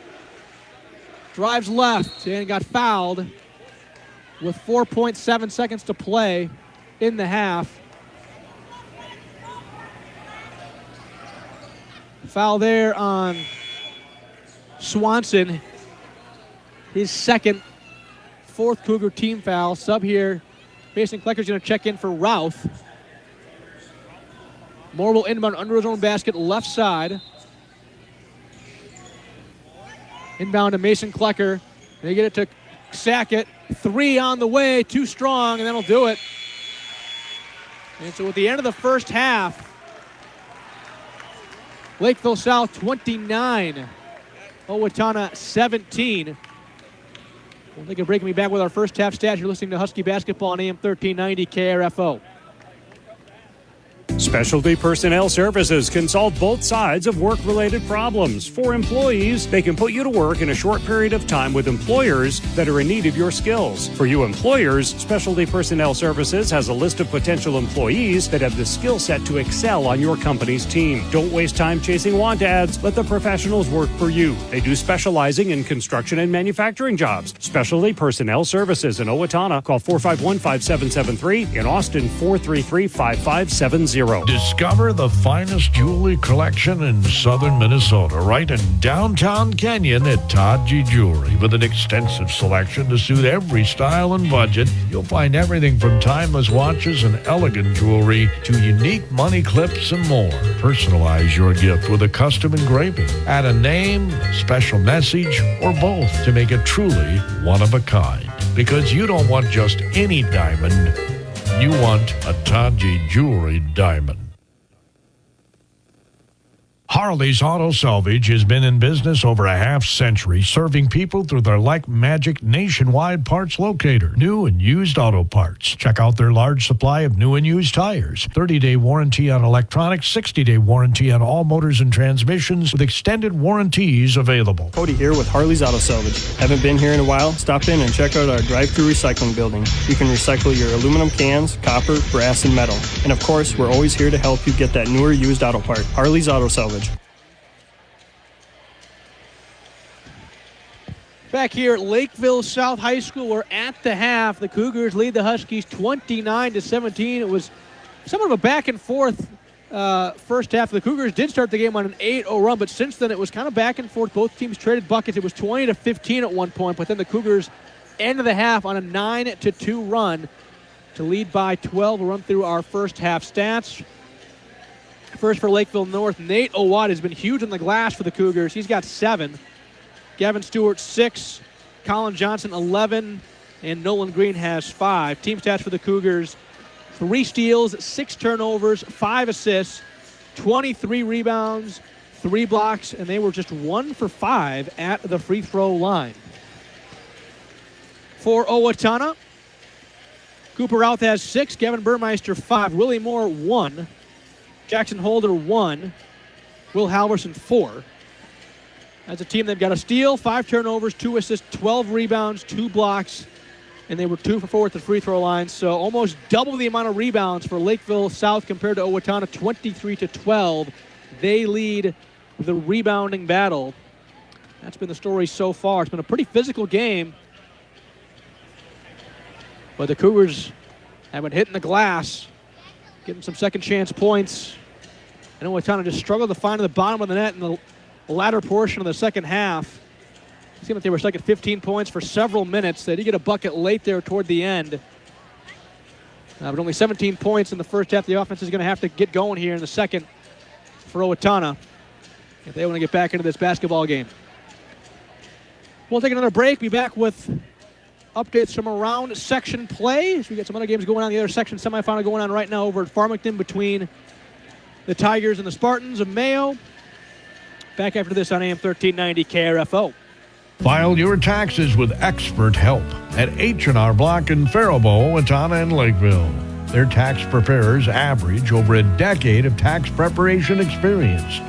Drives left and got fouled with 4.7 seconds to play in the half. Foul there on Swanson. His second, fourth Cougar team foul. Sub here. Mason Klecker's going to check in for Routh. Moore will inbound under his own basket, left side. Inbound to Mason Klecker. They get it to Sackett. Three on the way, too strong, and that'll do it. And so at the end of the first half, Lakeville South 29, Owatonna 17. We'll take a break and be back with our first half stats. You're listening to Husky Basketball on AM 1390 KRFO. Specialty Personnel Services can solve both sides of work-related problems. For employees, they can put you to work in a short period of time with employers that are in need of your skills. For you employers, Specialty Personnel Services has a list of potential employees that have the skill set to excel on your company's team. Don't waste time chasing want ads. Let the professionals work for you. They do specializing in construction and manufacturing jobs. Specialty Personnel Services in Owatonna. Call 451-5773. In Austin, 433-5570. Auto. Discover the finest jewelry collection in southern Minnesota, right in downtown Canyon at Todd G. Jewelry. With an extensive selection to suit every style and budget, you'll find everything from timeless watches and elegant jewelry to unique money clips and more. Personalize your gift with a custom engraving. Add a name, a special message, or both to make it truly one of a kind. Because you don't want just any diamond, you want a Todd G. Jewelry diamond. Harley's Auto Salvage has been in business over a half-century, serving people through their Like Magic nationwide parts locator. New and used auto parts. Check out their large supply of new and used tires. 30-day warranty on electronics, 60-day warranty on all motors and transmissions with extended warranties available. Cody here with Harley's Auto Salvage. Haven't been here in a while? Stop in and check out our drive-thru recycling building. You can recycle your aluminum cans, copper, brass, and metal. And of course, we're always here to help you get that newer used auto part. Harley's Auto Salvage. Back here at Lakeville South High School, we're at the half. The Cougars lead the Huskies 29-17. It was somewhat of a back and forth first half. The Cougars did start the game on an 8-0 run, but since then it was kind of back and forth. Both teams traded buckets. It was 20-15 at one point, but then the Cougars ended the half on a 9-2 run to lead by 12. We'll run through our first half stats. First for Lakeville North, Nate Owatonna has been huge on the glass for the Cougars. He's got 7. Gavin Stewart, 6. Colin Johnson, 11. And Nolan Green has 5. Team stats for the Cougars, 3 steals, 6 turnovers, 5 assists, 23 rebounds, 3 blocks, and they were just 1 for 5 at the free throw line. For Owatonna, Cooper Routh has 6. Gavin Burmeister, 5. Willie Moore, 1. Jackson Holder, 1. Will Halverson, 4. As a team, they've got a steal, 5 turnovers, 2 assists, 12 rebounds, 2 blocks, and they were 2 for 4 at the free throw line. So almost double the amount of rebounds for Lakeville South compared to Owatonna, 23-12. They lead the rebounding battle. That's been the story so far. It's been a pretty physical game, but the Cougars have been hitting the glass, getting some second chance points. And Owatonna just struggled to find the bottom of the net in the latter portion of the second half. It seemed like they were stuck at 15 points for several minutes. They did get a bucket late there toward the end. But only 17 points in the first half. The offense is going to have to get going here in the second for Owatonna if they want to get back into this basketball game. We'll take another break. Be back with updates from around section play. So we got some other games going on. The other section semifinal going on right now over at Farmington between the Tigers and the Spartans of Mayo. Back after this on AM 1390 KRFO. File your taxes with expert help at H&R Block in Faribault, Owatonna, and Lakeville. Their tax preparers average over a decade of tax preparation experience.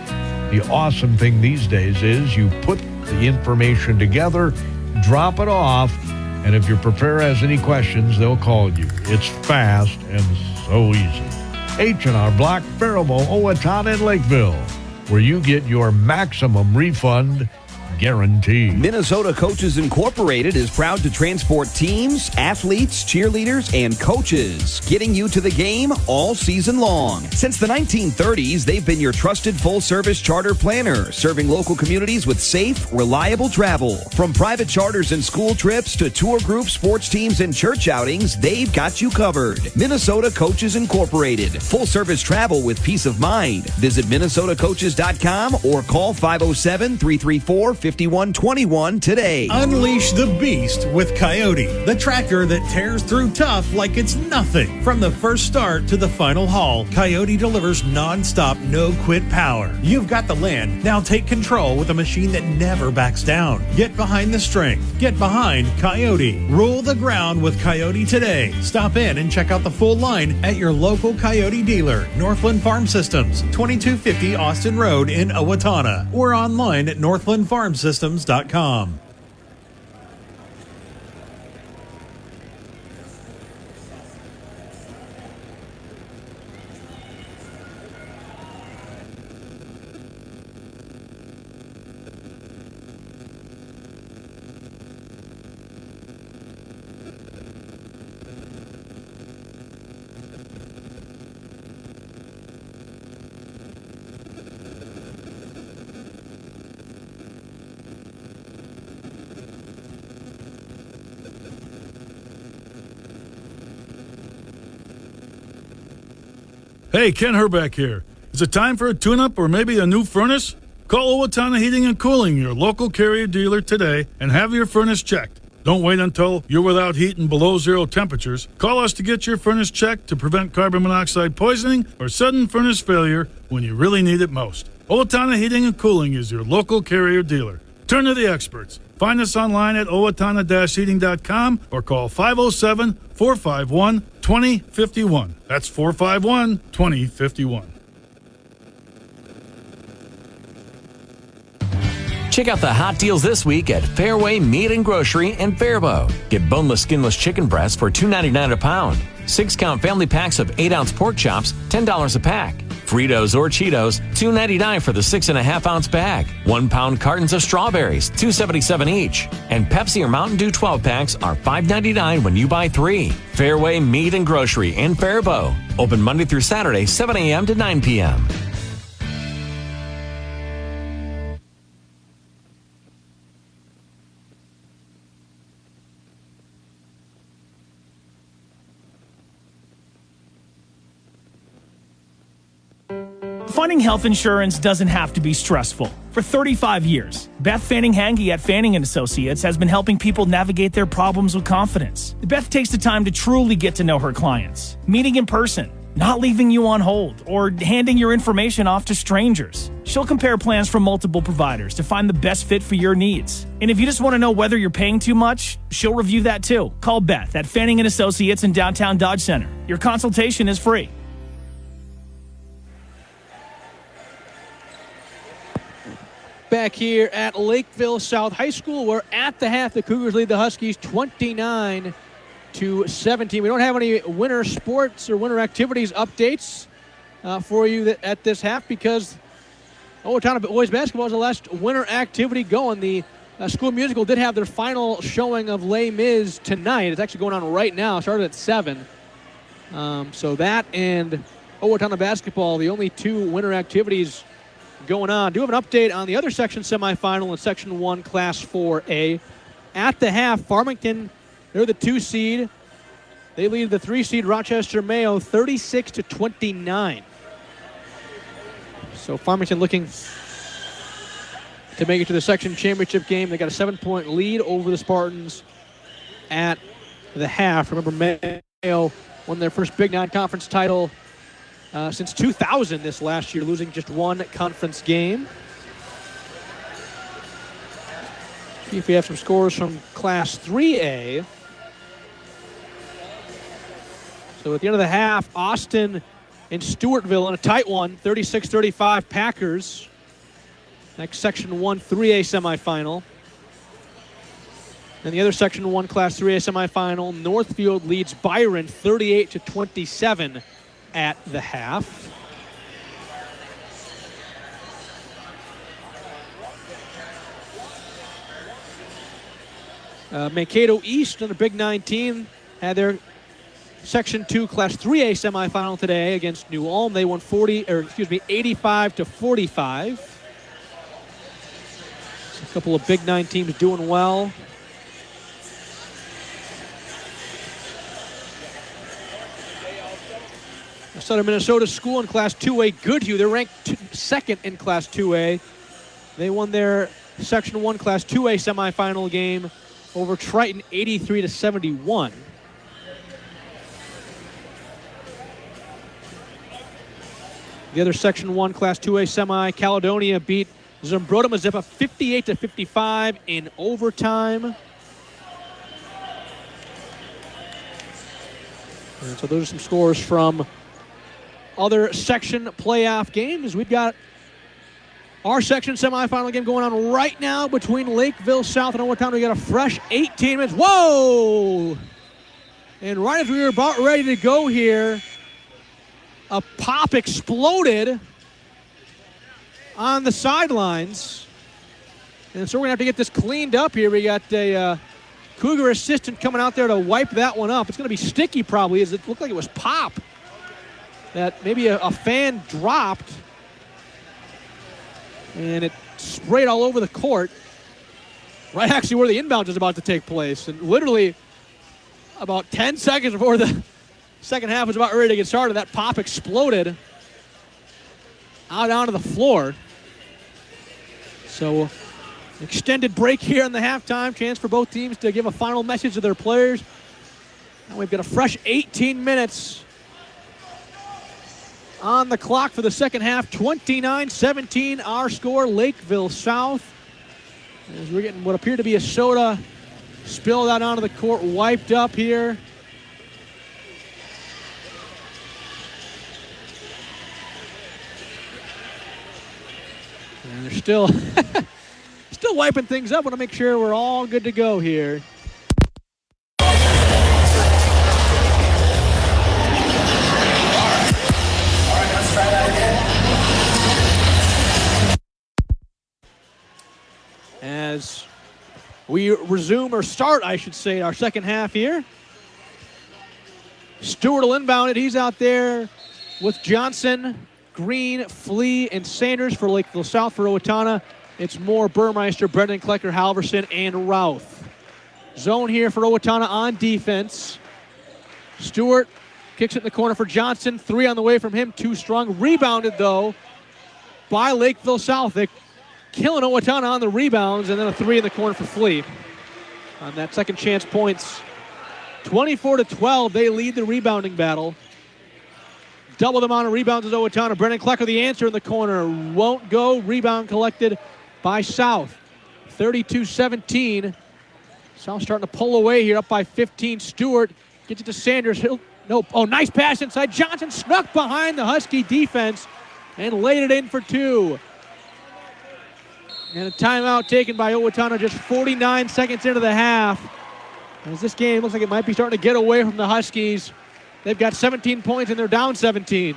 The awesome thing these days is you put the information together, drop it off, and if your preparer has any questions, they'll call you. It's fast and so easy. H&R Block, Faribault, Owatonna, and Lakeville, where you get your maximum refund guaranteed. Minnesota Coaches Incorporated is proud to transport teams, athletes, cheerleaders, and coaches, getting you to the game all season long. Since the 1930s, they've been your trusted full-service charter planner, serving local communities with safe, reliable travel. From private charters and school trips to tour groups, sports teams, and church outings, they've got you covered. Minnesota Coaches Incorporated. Full-service travel with peace of mind. Visit minnesotacoaches.com or call 507-334-5121 today. Unleash the beast with Coyote, the tractor that tears through tough like it's nothing. From the first start to the final haul, Coyote delivers non-stop, no-quit power. You've got the land. Now take control with a machine that never backs down. Get behind the strength. Get behind Coyote. Rule the ground with Coyote today. Stop in and check out the full line at your local Coyote dealer, Northland Farm Systems, 2250 Austin Road in Owatonna, or online at northlandfarmsystems.com. Hey, Ken Herbeck here. Is it time for a tune-up or maybe a new furnace? Call Owatonna Heating and Cooling, your local Carrier dealer today, and have your furnace checked. Don't wait until you're without heat and below zero temperatures. Call us to get your furnace checked to prevent carbon monoxide poisoning or sudden furnace failure when you really need it most. Owatonna Heating and Cooling is your local Carrier dealer. Turn to the experts. Find us online at owatonna-heating.com or call 507-451-2051. That's 451-2051. Check out the hot deals this week at Fairway Meat and Grocery in Faribault. Get boneless, skinless chicken breasts for $2.99 a pound. 6-count family packs of 8-ounce pork chops, $10 a pack. Fritos or Cheetos, $2.99 for the 6.5-ounce bag. 1-pound cartons of strawberries, $2.77 each. And Pepsi or Mountain Dew 12-packs are $5.99 when you buy 3. Fairway Meat and Grocery in Faribault. Open Monday through Saturday, 7 a.m. to 9 p.m. Finding health insurance doesn't have to be stressful. For 35 years, Beth Fanning-Hange at Fanning & Associates has been helping people navigate their problems with confidence. Beth takes the time to truly get to know her clients, meeting in person, not leaving you on hold, or handing your information off to strangers. She'll compare plans from multiple providers to find the best fit for your needs. And if you just want to know whether you're paying too much, she'll review that too. Call Beth at Fanning & Associates in downtown Dodge Center. Your consultation is free. Back here at Lakeville South High School, where at the half the Cougars lead the Huskies 29-17. We don't have any winter sports or winter activities updates for you at this half because Owatonna boys basketball is the last winter activity going. The school musical did have their final showing of Les Mis tonight. It's actually going on right now. It started at 7. So that and Owatonna basketball, the only 2 winter activities going on. Do have an update on the other section semifinal in Section 1, Class 4A. At the half, Farmington, they're the 2 seed. They lead the 3 seed Rochester Mayo 36-29. So Farmington looking to make it to the section championship game. They got a 7-point lead over the Spartans at the half. Remember, Mayo won their first Big Nine Conference title since 2000 this last year, losing just 1 conference game. See if we have some scores from Class 3A. So at the end of the half, Austin and Stewartville in a tight one, 36-35 Packers. Next Section 1 3A semifinal. And the other Section 1 Class 3A semifinal, Northfield leads Byron 38-27 at the half. Mankato East, another Big Nine team, had their Section 2 Class 3A semifinal today against New Ulm. They won 85-45. A couple of Big Nine teams doing well. Southern Minnesota School in Class 2A, Goodhue. They're ranked second in Class 2A. They won their Section 1 Class 2A semifinal game over Triton 83-71. The other Section 1 Class 2A semi, Caledonia beat Zumbrota Mazeppa 58-55 in overtime. And so those are some scores from other section playoff games. We've got our section semifinal game going on right now between Lakeville South and Owatonna. We got a fresh 18 minutes. Whoa! And right as we were about ready to go here, a pop exploded on the sidelines. And so we're going to have to get this cleaned up here. We got a Cougar assistant coming out there to wipe that one up. It's going to be sticky probably, as it looked like it was pop. That maybe a fan dropped, and it sprayed all over the court, right actually where the inbound is about to take place. And literally about 10 seconds before the Second half was about ready to get started. That pop exploded out onto the floor. So extended break here in the halftime. Chance for both teams to give a final message to their players. Now we've got a fresh 18 minutes on the clock for the second half. 29-17 our score, Lakeville South. As we're getting what appeared to be a soda spilled out onto the court, wiped up here. And they're still wiping things up. Want to make sure we're all good to go here. As we resume, or start, I should say, our second half here. Stewart will inbound it. He's out there with Johnson, Green, Flea, and Sanders for Lakeville South. For Owatonna, it's Moore, Burmeister, Brendan Klecker, Halverson, and Routh. Zone here for Owatonna on defense. Stewart kicks it in the corner for Johnson. 3 on the way from him, too strong. Rebounded, though, by Lakeville South. They killing Owatonna on the rebounds, and then a 3 in the corner for Flea. On that second chance points. 24-12, they lead the rebounding battle. Double the amount of rebounds as Owatonna. Brennan Klecker, the answer in the corner. Won't go. Rebound collected by South. 32-17. South starting to pull away here, up by 15. Stewart gets it to Sanders. Nice pass inside. Johnson snuck behind the Husky defense and laid it in for 2. And a timeout taken by Owatonna just 49 seconds into the half. As this game looks like it might be starting to get away from the Huskies. They've got 17 points and they're down 17.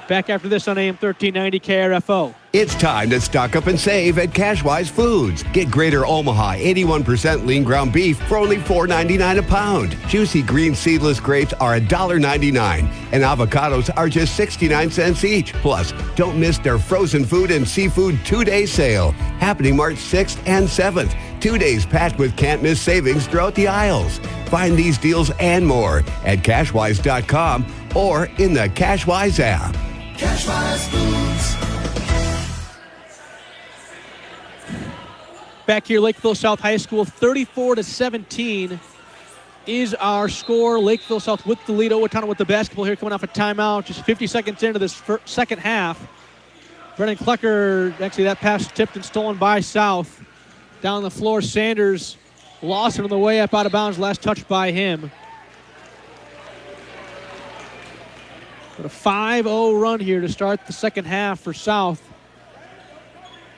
Back after this on AM 1390 KRFO. It's time to stock up and save at Cashwise Foods. Get Greater Omaha 81% lean ground beef for only $4.99 a pound. Juicy green seedless grapes are $1.99, and avocados are just 69 cents each. Plus, don't miss their frozen food and seafood 2-day sale, happening March 6th and 7th. 2 days packed with can't-miss savings throughout the aisles. Find these deals and more at Cashwise.com or in the Cashwise app. Cashwise Foods. Back here, Lakeville South High School, 34-17 is our score. Lakeville South with the lead. Owatonna with the basketball here, coming off a timeout. Just 50 seconds into this second half. Brennan Klecker, actually that pass tipped and stolen by South. Down the floor, Sanders lost it on the way up out of bounds. Last touch by him. But a 5-0 run here to start the second half for South,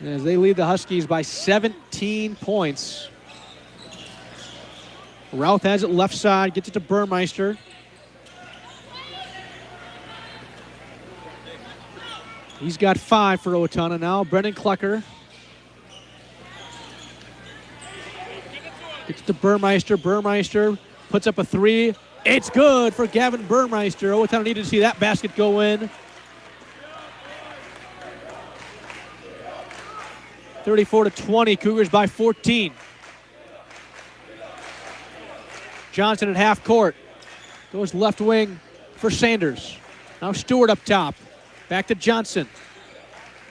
as they lead the Huskies by 17 points. Routh has it left side, gets it to Burmeister. He's got 5 for Owatonna now. Brendan Klecker gets it to Burmeister. Burmeister puts up a 3. It's good for Gavin Burmeister. Owatonna needed to see that basket go in. 34-20, Cougars by 14. Johnson at half court. Goes left wing for Sanders. Now Stewart up top. Back to Johnson.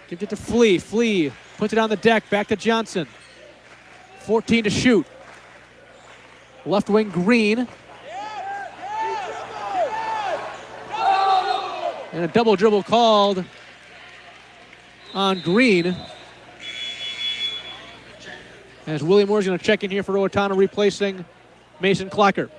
Gives it to Flea. Flea puts it on the deck. Back to Johnson. 14 to shoot. Left wing Green. And a double dribble called on Green. As Willie Moore's going to check in here for Owatonna, replacing Mason Klecker.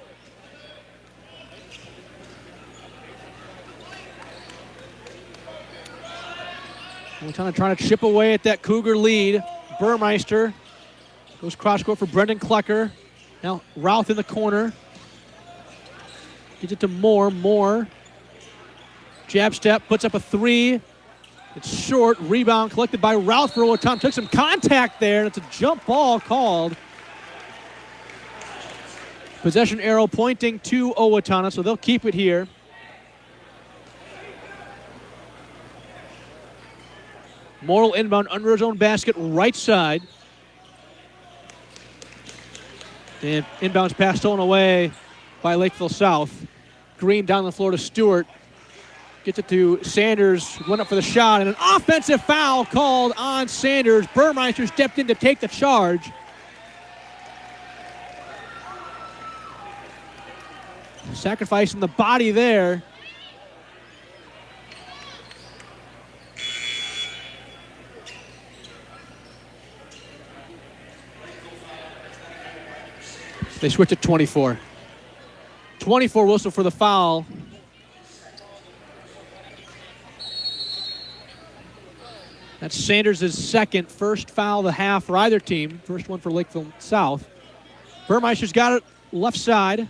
Owatonna trying to chip away at that Cougar lead. Burmeister goes cross court for Brendan Klecker. Now Routh in the corner. Gets it to Moore. Moore. Jab step, puts up a 3. It's short. Rebound collected by Routh for Owatonna. Took some contact there, and it's a jump ball called. Possession arrow pointing to Owatonna, so they'll keep it here. Morrill inbound under his own basket, right side. And inbounds pass stolen away by Lakeville South. Green down the floor to Stewart. Gets it to Sanders, went up for the shot, and an offensive foul called on Sanders. Burmeister stepped in to take the charge. Sacrificing the body there. They switch to 24. 24 whistle for the foul. That's Sanders' second, first foul of the half for either team. First one for Lakeville South. Burmeister's got it left side.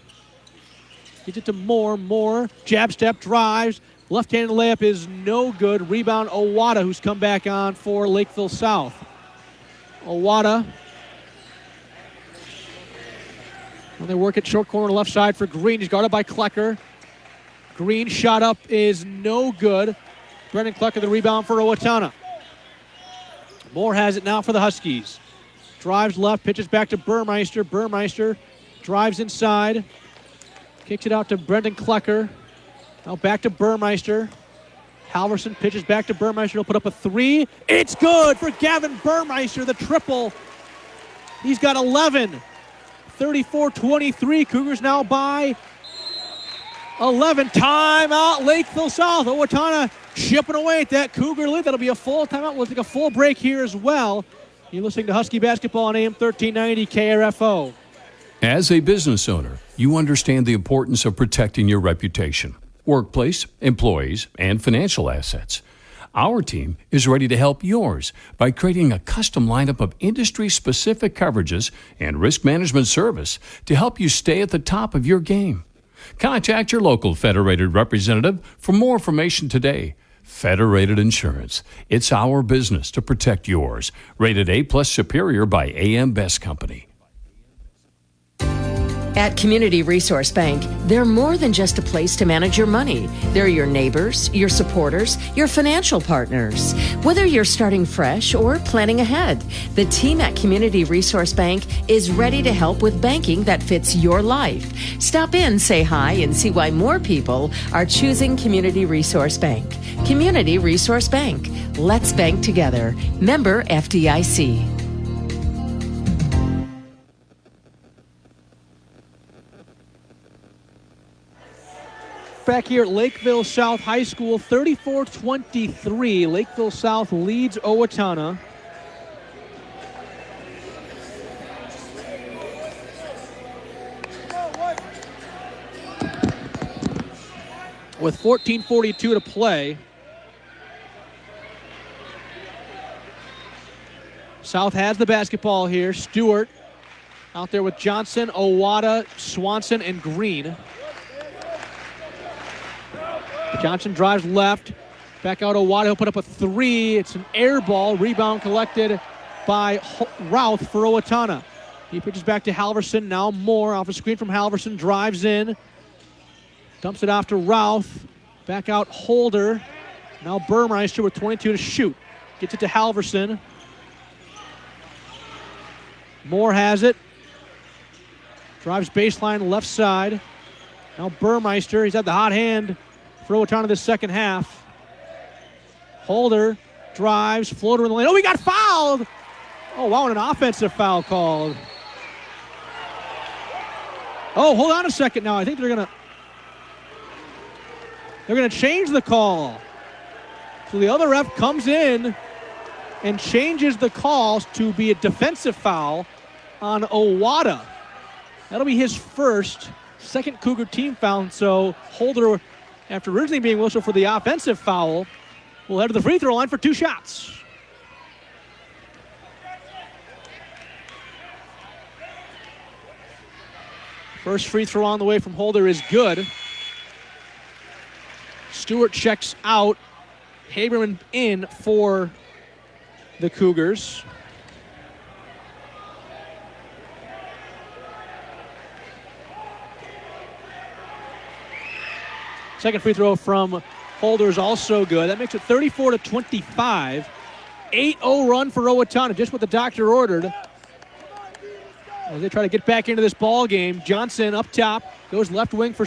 Gets it to Moore. Moore, jab step, drives. Left-handed layup is no good. Rebound, Owatonna, who's come back on for Lakeville South. Owatonna. And they work it short corner left side for Green. He's guarded by Klecker. Green shot up is no good. Brendan Klecker the rebound for Owatonna. Moore has it now for the Huskies. Drives left, pitches back to Burmeister. Burmeister drives inside. Kicks it out to Brendan Klecker. Now back to Burmeister. Halverson pitches back to Burmeister. He'll put up a three. It's good for Gavin Burmeister, the triple. He's got 11. 34-23. Cougars now by 11. Timeout, Lakeville South. Owatonna chipping away at that Cougar lead. That'll be a full timeout. We'll take a full break here as well. You're listening to Husky Basketball on AM 1390 KRFO. As a business owner, you understand the importance of protecting your reputation, workplace, employees, and financial assets. Our team is ready to help yours by creating a custom lineup of industry-specific coverages and risk management service to help you stay at the top of your game. Contact your local Federated representative for more information today. Federated Insurance. It's our business to protect yours. Rated A+ Superior by AM Best Company. At Community Resource Bank, they're more than just a place to manage your money. They're your neighbors, your supporters, your financial partners. Whether you're starting fresh or planning ahead, the team at Community Resource Bank is ready to help with banking that fits your life. Stop in, say hi, and see why more people are choosing Community Resource Bank. Community Resource Bank. Let's bank together. Member FDIC. Back here at Lakeville South High School, 34-23. Lakeville South leads Owatonna. With 14:42 to play. South has the basketball here. Stewart out there with Johnson, Owatonna, Swanson, and Green. Johnson drives left. Back out Owatonna. He'll put up a three. It's an air ball. Rebound collected by Routh for Owatonna. He pitches back to Halverson. Now Moore off a screen from Halverson. Drives in. Dumps it off to Routh. Back out Holder. Now Burmeister with 22 to shoot. Gets it to Halverson. Moore has it. Drives baseline left side. Now Burmeister. He's had the hot hand for Owatonna this second half. Holder drives, floater in the lane. Oh, he got fouled! Oh, wow, and an offensive foul called. Oh, hold on a second now. I think they're gonna change the call. So the other ref comes in and changes the calls to be a defensive foul on Owatonna. That'll be his second Cougar team foul. So Holder, after originally being whistled for the offensive foul, will head to the free throw line for two shots. First free throw on the way from Holder is good. Stewart checks out. Haberman in for the Cougars. Second free throw from Holder is also good. That makes it 34-25. 8-0 run for Owatonna, just what the doctor ordered. as they try to get back into this ball game. Johnson up top, goes left wing for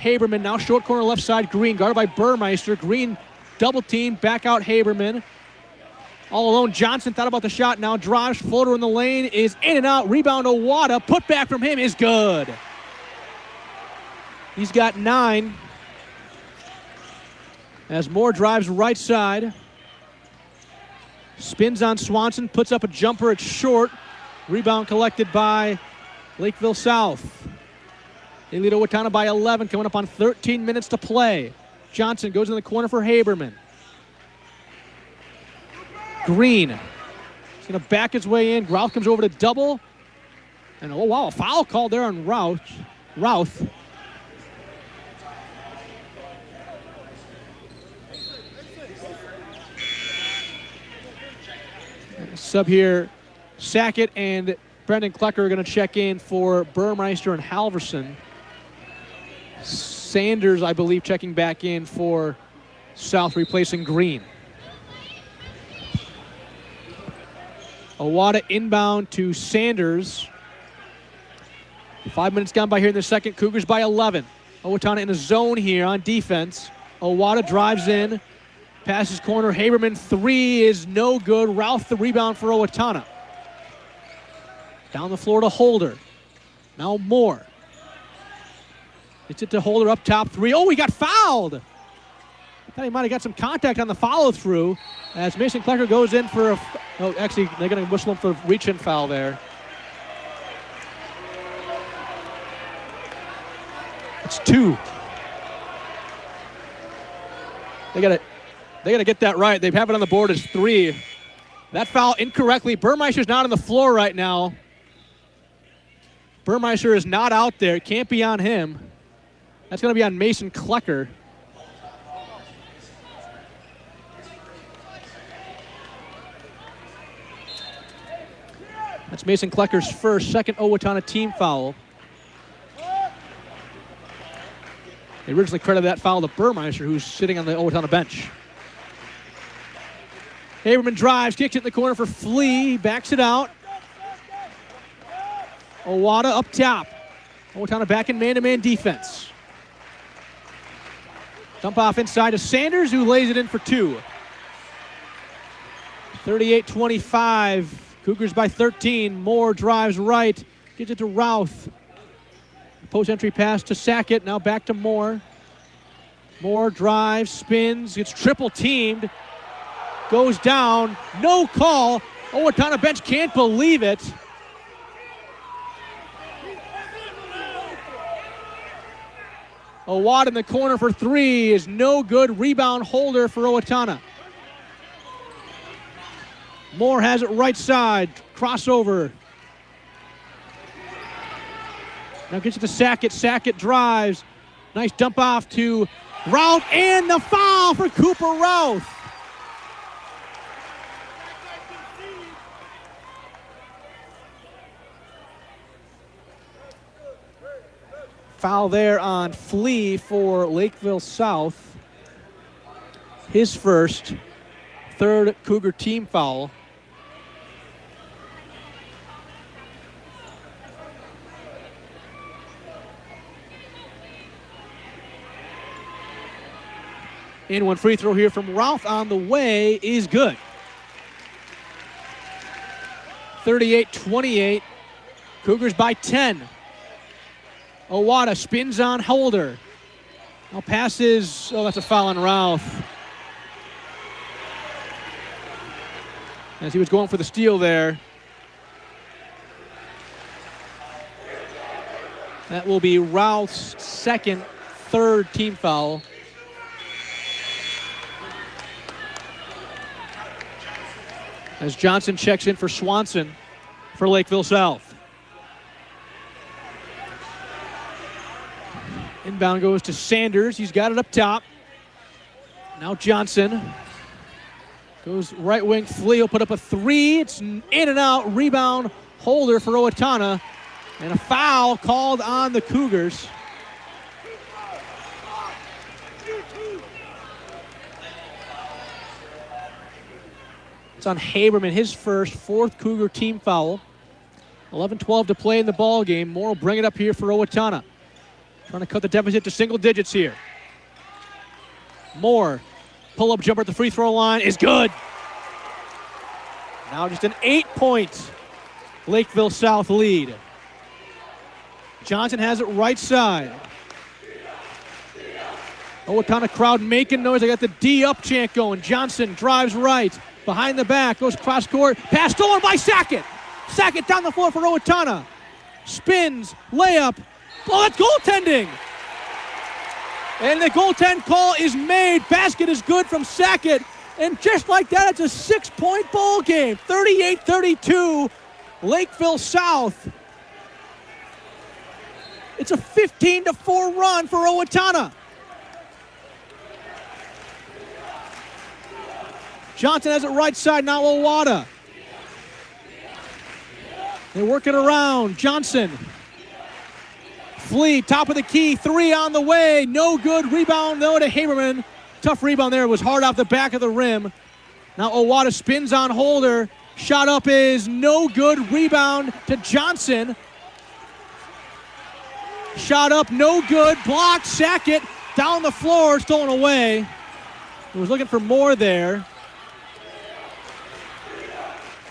Haberman. Now short corner left side, Green, guarded by Burmeister. Green double team, back out Haberman. All alone, Johnson thought about the shot, now drives, floater in the lane, is in and out, rebound Owata, put back from him is good. He's got 9. As Moore drives right side. Spins on Swanson, puts up a jumper, it's short. Rebound collected by Lakeville South. They lead Owatonna by 11, coming up on 13 minutes to play. Johnson goes in the corner for Haberman. Green. He's going to back his way in. Routh comes over to double. And oh, wow, a foul called there on Routh. Sub here, Sackett and Brendan Klecker are going to check in for Burmeister and Halverson. Sanders, I believe, checking back in for South, replacing Green. Owata inbound to Sanders. 5 minutes gone by here in the second. Cougars by 11. Owatonna in a zone here on defense. Owata drives in. Passes corner. Haberman 3 is no good. Routh the rebound for Owatonna. Down the floor to Holder. Now Moore. It's it to Holder up top 3. Oh, he got fouled. I thought he might have got some contact on the follow through as Mason Klecker goes in for a... Oh, actually, they're going to whistle him for a reach-in foul there. It's 2. They got to get that right. They have it on the board as 3. That foul incorrectly. Burmeister's not on the floor right now. Burmeister is not out there. It can't be on him. That's going to be on Mason Klecker. That's Mason Klecker's second Owatonna team foul. They originally credited that foul to Burmeister, who's sitting on the Owatonna bench. Haberman drives, kicks it in the corner for Flea, backs it out. Owata up top. Owatonna back in man-to-man defense. Dump off inside to Sanders, who lays it in for 2. 38-25. Cougars by 13. Moore drives right. Gets it to Routh. Post entry pass to Sackett. Now back to Moore. Moore drives, spins, gets triple teamed. Goes down. No call. Owatonna bench can't believe it. Owata in the corner for 3 is no good. Rebound Holder for Owatonna. Moore has it right side. Crossover. Now gets it to Sackett. Sackett drives. Nice dump off to Routh. And the foul for Cooper Routh. Foul there on Flea for Lakeville South. His first, 3rd Cougar team foul. And one free throw here from Routh on the way is good. 38-28. Cougars by 10. Owata spins on Holder. Now passes. Oh, that's a foul on Routh. As he was going for the steal there. That will be Routh's 2nd, 3rd team foul. As Johnson checks in for Swanson for Lakeville South. Inbound goes to Sanders. He's got it up top. Now Johnson goes right wing. Flea will put up a 3. It's in and out. Rebound Holder for Owatonna. And a foul called on the Cougars. It's on Haberman, his first, 4th Cougar team foul. 11-12 to play in the ball game. Moore will bring it up here for Owatonna. Trying to cut the deficit to single digits here. Moore, pull-up jumper at the free throw line is good. Now just an 8-point Lakeville South lead. Johnson has it right side. Owatonna crowd making noise. They got the D up chant going. Johnson drives right. Behind the back, goes cross court. Pass stolen by Sackett. Sackett down the floor for Owatonna. Spins, layup. Oh, that's goaltending. And the goaltend call is made. Basket is good from Sackett. And just like that, it's a 6-point ball game. 38-32, Lakeville South. It's a 15-4 run for Owatonna. Johnson has it right side, now Owatonna. They work it around. Johnson. Flea, top of the key, 3 on the way. No good. Rebound, though, to Haberman. Tough rebound there. It was hard off the back of the rim. Now Owatonna spins on Holder. Shot up is no good. Rebound to Johnson. Shot up, no good. Blocked. Sackett down the floor, stolen away. He was looking for more there.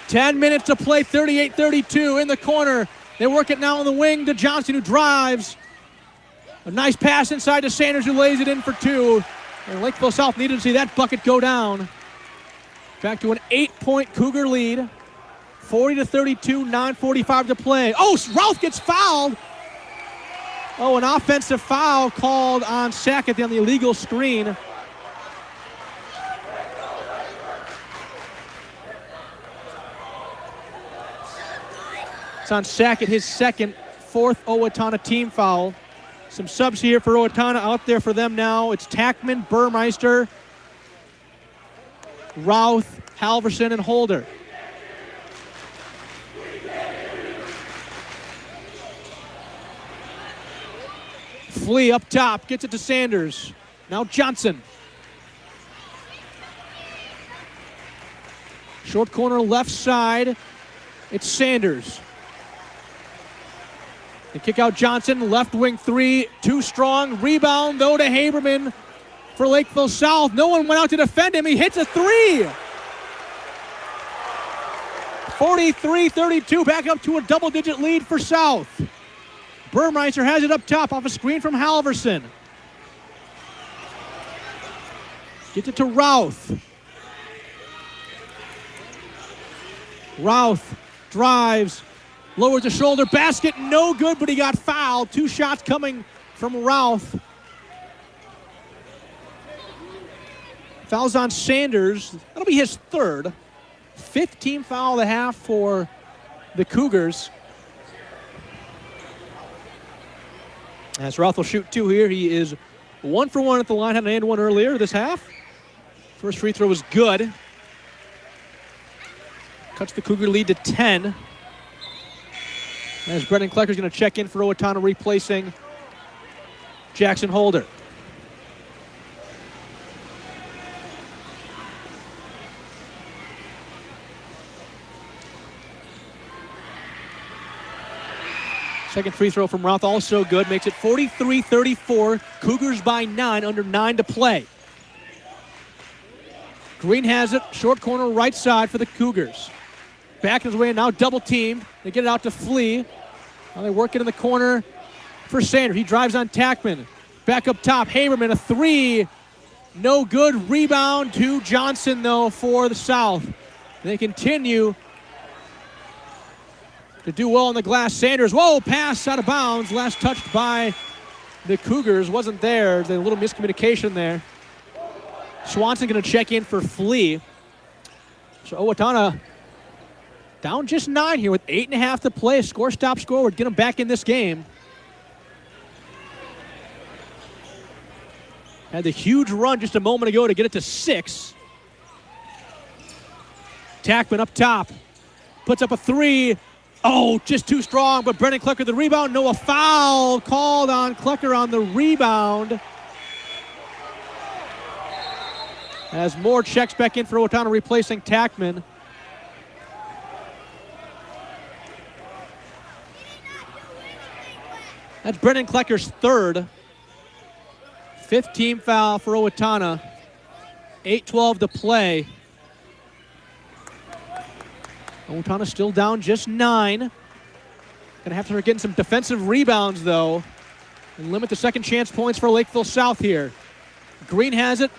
10 minutes to play, 38-32 in the corner. They work it now on the wing to Johnson, who drives. A nice pass inside to Sanders, who lays it in for 2. And Lakeville South needed to see that bucket go down. Back to an 8-point Cougar lead. 40-32, 9:45 to play. Oh, Routh gets fouled. Oh, an offensive foul called on Sackett on the illegal screen. It's on Sackett, his second, 4th Owatonna team foul. Some subs here for Owatonna. Out there for them now. It's Tackman, Burmeister, Routh, Halverson, and Holder. Flea up top, gets it to Sanders. Now Johnson. Short corner left side. It's Sanders. They kick out Johnson, left wing 3, too strong. Rebound, though, to Haberman for Lakeville South. No one went out to defend him. He hits a 3. 43-32, back up to a double-digit lead for South. Burmeister has it up top off a screen from Halverson. Gets it to Routh. Routh drives. Lowers the shoulder, basket, no good, but he got fouled. 2 shots coming from Routh. Fouls on Sanders. That'll be his 3rd. 15 foul and a half for the Cougars. As Routh will shoot 2 here, he is 1 for 1 at the line. Had an and 1 earlier this half. First free throw was good. Cuts the Cougar lead to 10. As Brendan Klecker's going to check in for Owatonna, replacing Jackson Holder. Second free throw from Routh, also good. Makes it 43-34. Cougars by 9, under 9 to play. Green has it, short corner right side for the Cougars. Back his way, now double teamed. They get it out to Flea. Now they work it in the corner for Sanders. He drives on Tackman. Back up top, Haberman, a 3. No good. Rebound to Johnson, though, for the South. They continue to do well on the glass. Sanders, whoa, pass out of bounds. Last touched by the Cougars. Wasn't there. There's a little miscommunication there. Swanson going to check in for Flea. So Owatonna down just 9 here with 8.5 to play. A score-stop score would get them back in this game. Had the huge run just a moment ago to get it to 6. Tackman up top. Puts up a 3. Oh, just too strong, but Brendan Klecker the rebound. No, a foul called on Klecker on the rebound. As Moore checks back in for Owatonna, replacing Tackman. That's Brendan Klecker's third. 5th team foul for Owatonna. 8:12 to play. Owatonna still down just 9. Going to have to start getting some defensive rebounds, though, and limit the second chance points for Lakeville South here. Green has it.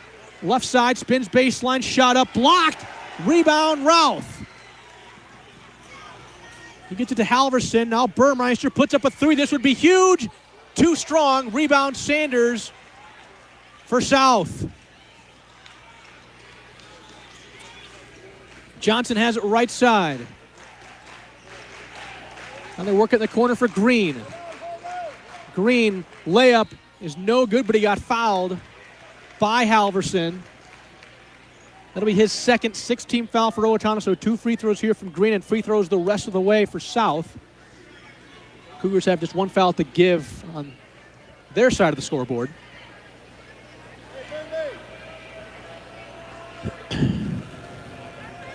Left side, spins baseline, shot up, blocked. Rebound, Routh. He gets it to Halverson. Now Burmeister puts up a 3. This would be huge. Too strong. Rebound, Sanders for South. Johnson has it right side. Now they work at the corner for Green. Green layup is no good, but he got fouled by Halverson. That'll be his second 6th-team foul for Owatonna, so 2 free throws here from Green and free throws the rest of the way for South. Cougars have just 1 foul to give on their side of the scoreboard.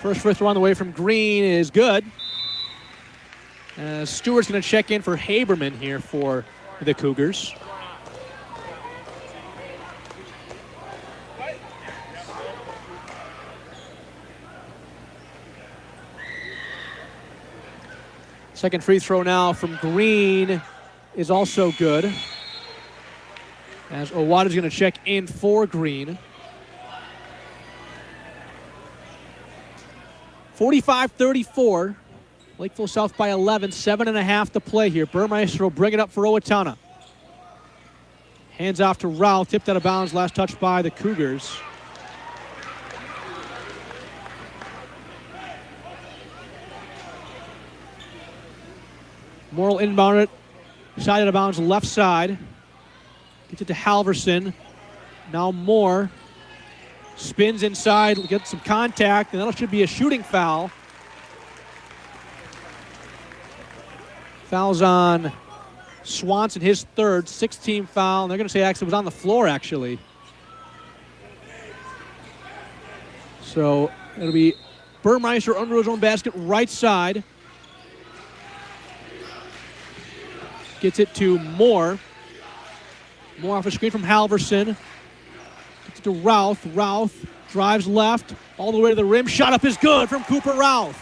First free throw on the way from Green is good. Stewart's going to check in for Haberman here for the Cougars. Second free throw now from Green is also good, as Owata's going to check in for Green. 45-34. Lakeville South by 11, 7.5 to play here. Burmeister will bring it up for Owatonna. Hands off to Routh, tipped out of bounds, last touch by the Cougars. Morrill inbound it, side out of bounds, left side. Gets it to Halverson. Now Moore spins inside, gets some contact, and that should be a shooting foul. Foul's on Swanson, his third, 6th-team foul. And they're going to say actually it was on the floor, actually. So it'll be Burmeister under his own basket, right side. Gets it to Moore. Moore off a screen from Halverson. Gets it to Routh. Routh drives left, all the way to the rim. Shot up is good from Cooper Routh.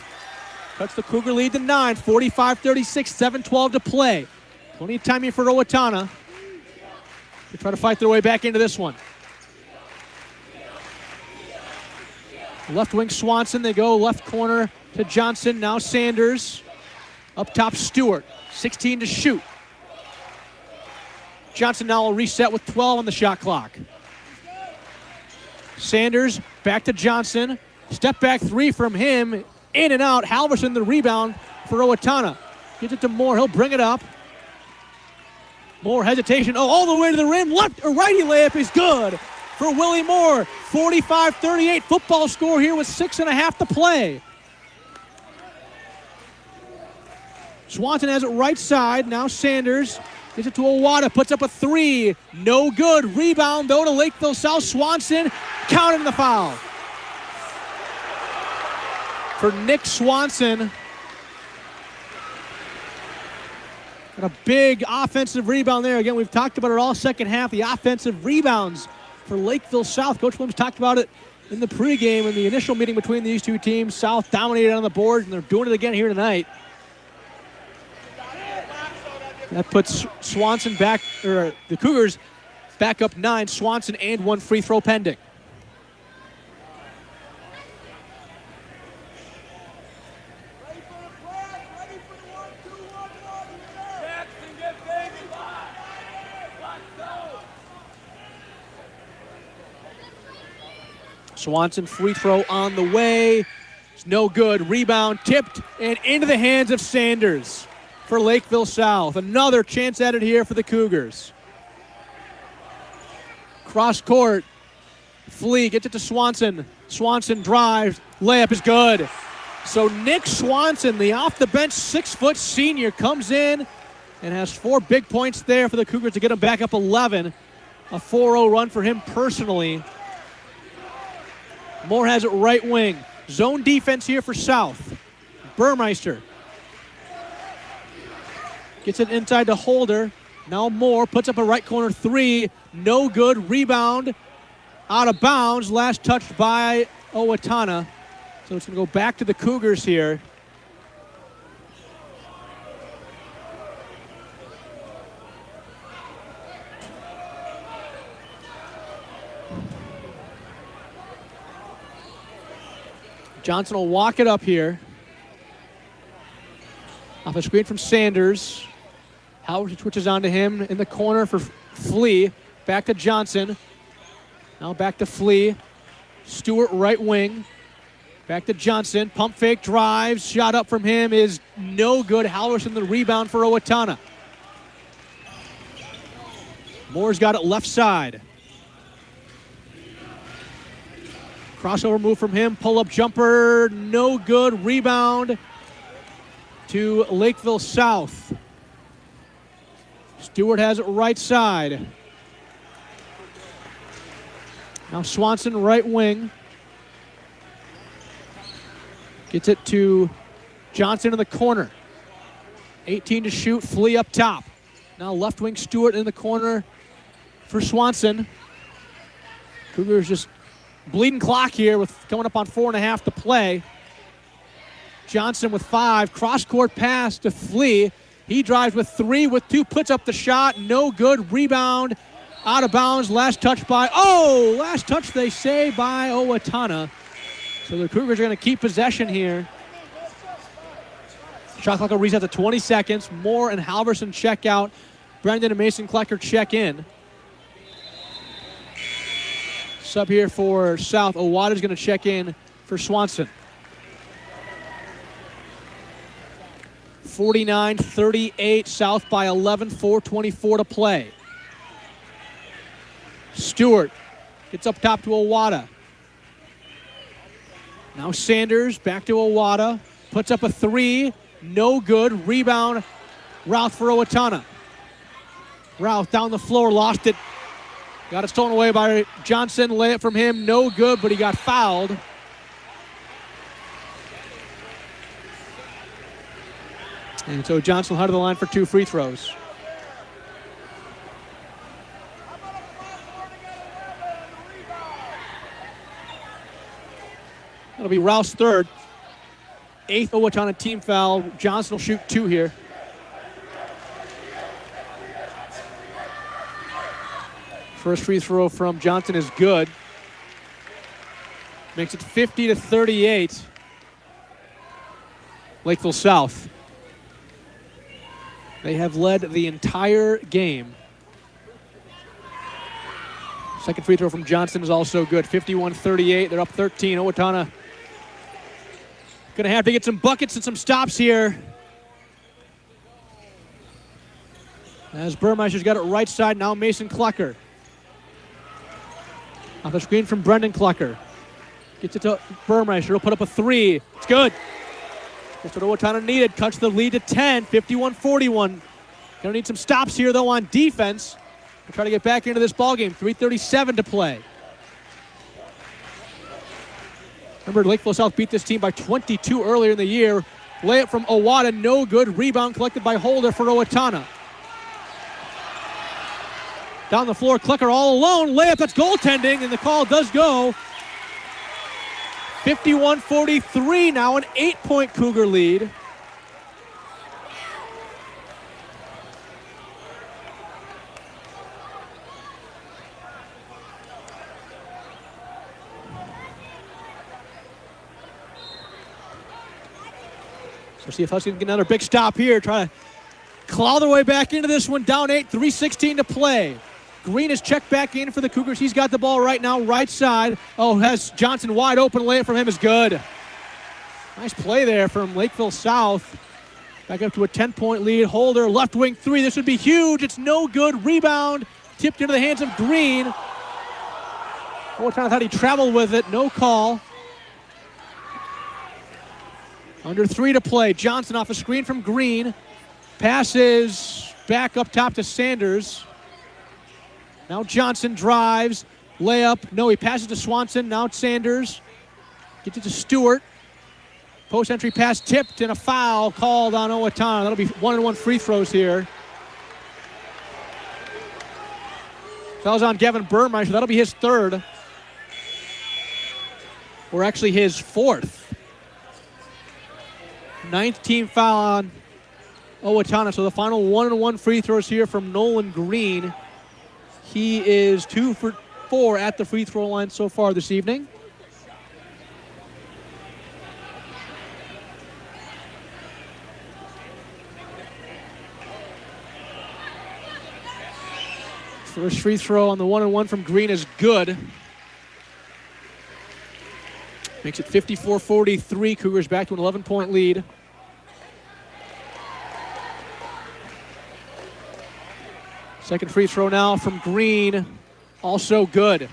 Cuts the Cougar lead to 9, 45-36, 7:12 to play. Plenty of time here for Owatonna to try to fight their way back into this one. Left wing Swanson, they go left corner to Johnson, now Sanders. Up top Stewart, 16 to shoot. Johnson now will reset with 12 on the shot clock. Sanders back to Johnson. Step back 3 from him. In and out. Halverson the rebound for Owatonna. Gets it to Moore. He'll bring it up. Moore hesitation. Oh, all the way to the rim. Left or righty layup is good for Willie Moore. 45-38 football score here with 6.5 to play. Swanson has it right side. Now Sanders gets it to Owata. Puts up a 3. No good. Rebound though to Lakeville South. Swanson counting the foul. For Nick Swanson. Got a big offensive rebound there. Again, we've talked about it all second half. The offensive rebounds for Lakeville South. Coach Williams talked about it in the pregame in the initial meeting between these two teams. South dominated on the board, and they're doing it again here tonight. That puts Swanson back, or the Cougars back up 9. Swanson and 1 free throw pending. Swanson free throw on the way. It's no good. Rebound tipped and into the hands of Sanders for Lakeville South. Another chance at it here for the Cougars. Cross court. Flea gets it to Swanson. Swanson drives. Layup is good. So Nick Swanson, the off the bench 6-foot senior, comes in and has 4 big points there for the Cougars to get him back up 11. A 4-0 run for him personally. Moore has it right wing. Zone defense here for South. Burmeister gets it inside to Holder. Now Moore puts up a right corner three. No good. Rebound out of bounds. Last touched by Owatonna. So it's going to go back to the Cougars here. Johnson will walk it up here. Off a screen from Sanders. Howard switches on to him in the corner for Flea. Back to Johnson. Now back to Flea. Stewart right wing. Back to Johnson. Pump fake drives. Shot up from him is no good. Halverson the rebound for Owatonna. Moore's got it left side. Crossover move from him. Pull-up jumper. No good. Rebound to Lakeville South. Stewart has it right side. Now Swanson right wing. Gets it to Johnson in the corner. 18 to shoot. Flea up top. Now left wing Stewart in the corner for Swanson. Cougars just bleeding clock here with coming up on 4.5 to play. Johnson with 5. Cross-court pass to Flea. He drives with 3 with 2. Puts up the shot. No good. Rebound out of bounds. Last touch they say by Owatonna. So the Cougars are going to keep possession here. Shot clock will reset to 20 seconds. Moore and Halverson check out. Brendan and Mason Klecker check in. Sub here for South. Owata's going to check in for Swanson. 49-38, South by 11, 4:24 to play. Stewart gets up top to Owata. Now Sanders back to Owata. Puts up a 3. No good. Rebound. Routh for Owatonna. Routh down the floor. Lost it. Got it stolen away by Johnson. Layup from him. No good, but he got fouled. And so Johnson will head to the line for 2 free throws. That'll be Routh's third. 8th Owatonna team foul. Johnson will shoot 2 here. First free throw from Johnson is good. Makes it 50-38. Lakeville South. They have led the entire game. Second free throw from Johnson is also good. 51-38. They're up 13. Owatonna going to have to get some buckets and some stops here. As Burmeister's got it right side. Now Mason Klecker. Off the screen from Brendan Klecker. Gets it to Burmeister. He'll put up a 3. It's good. That's what Owatonna needed. Cuts the lead to 10. 51-41. Gonna need some stops here, though, on defense. We'll try to get back into this ballgame. 3:37 to play. Remember, Lakeville South beat this team by 22 earlier in the year. Layup from Owata, no good. Rebound collected by Holder for Owatonna. Down the floor, Klecker all alone. Layup, that's goaltending, and the call does go. 51-43, now an 8-point Cougar lead. So see if Huskies can get another big stop here. Try to claw their way back into this one. Down 8, 3:16 to play. Green is checked back in for the Cougars. He's got the ball right now, right side. Oh, has Johnson wide open. Layup from him is good. Nice play there from Lakeville South. Back up to a 10-point lead. Holder, left wing 3. This would be huge. It's no good. Rebound tipped into the hands of Green. Owatonna thought he traveled with it. No call. Under 3 to play. Johnson off a screen from Green. Passes back up top to Sanders. Now Johnson drives. Layup. No, he passes to Swanson. Now it's Sanders. Gets it to Stewart. Post entry pass tipped and a foul called on Owatonna. That'll be 1-and-1 free throws here. Foul's on Gavin Burmeister. That'll be his third. Or actually his fourth. Ninth team foul on Owatonna. So the final 1-on-1 free throws here from Nolan Green. He is 2 for 4 at the free throw line so far this evening. First free throw on the 1-on-1 from Green is good. Makes it 54-43. Cougars back to an 11-point lead. Second free throw now from Green. Also good.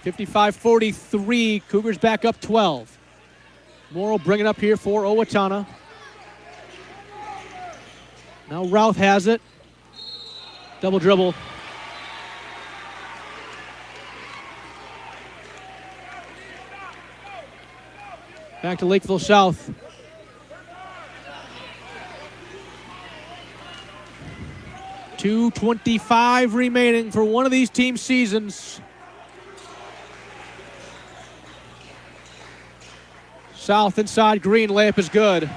55-43. Cougars back up 12. Morrow bring it up here for Owatonna. Now Routh has it. Double dribble. Back to Lakeville South. .225 remaining for one of these team seasons. South inside, Green, layup is good.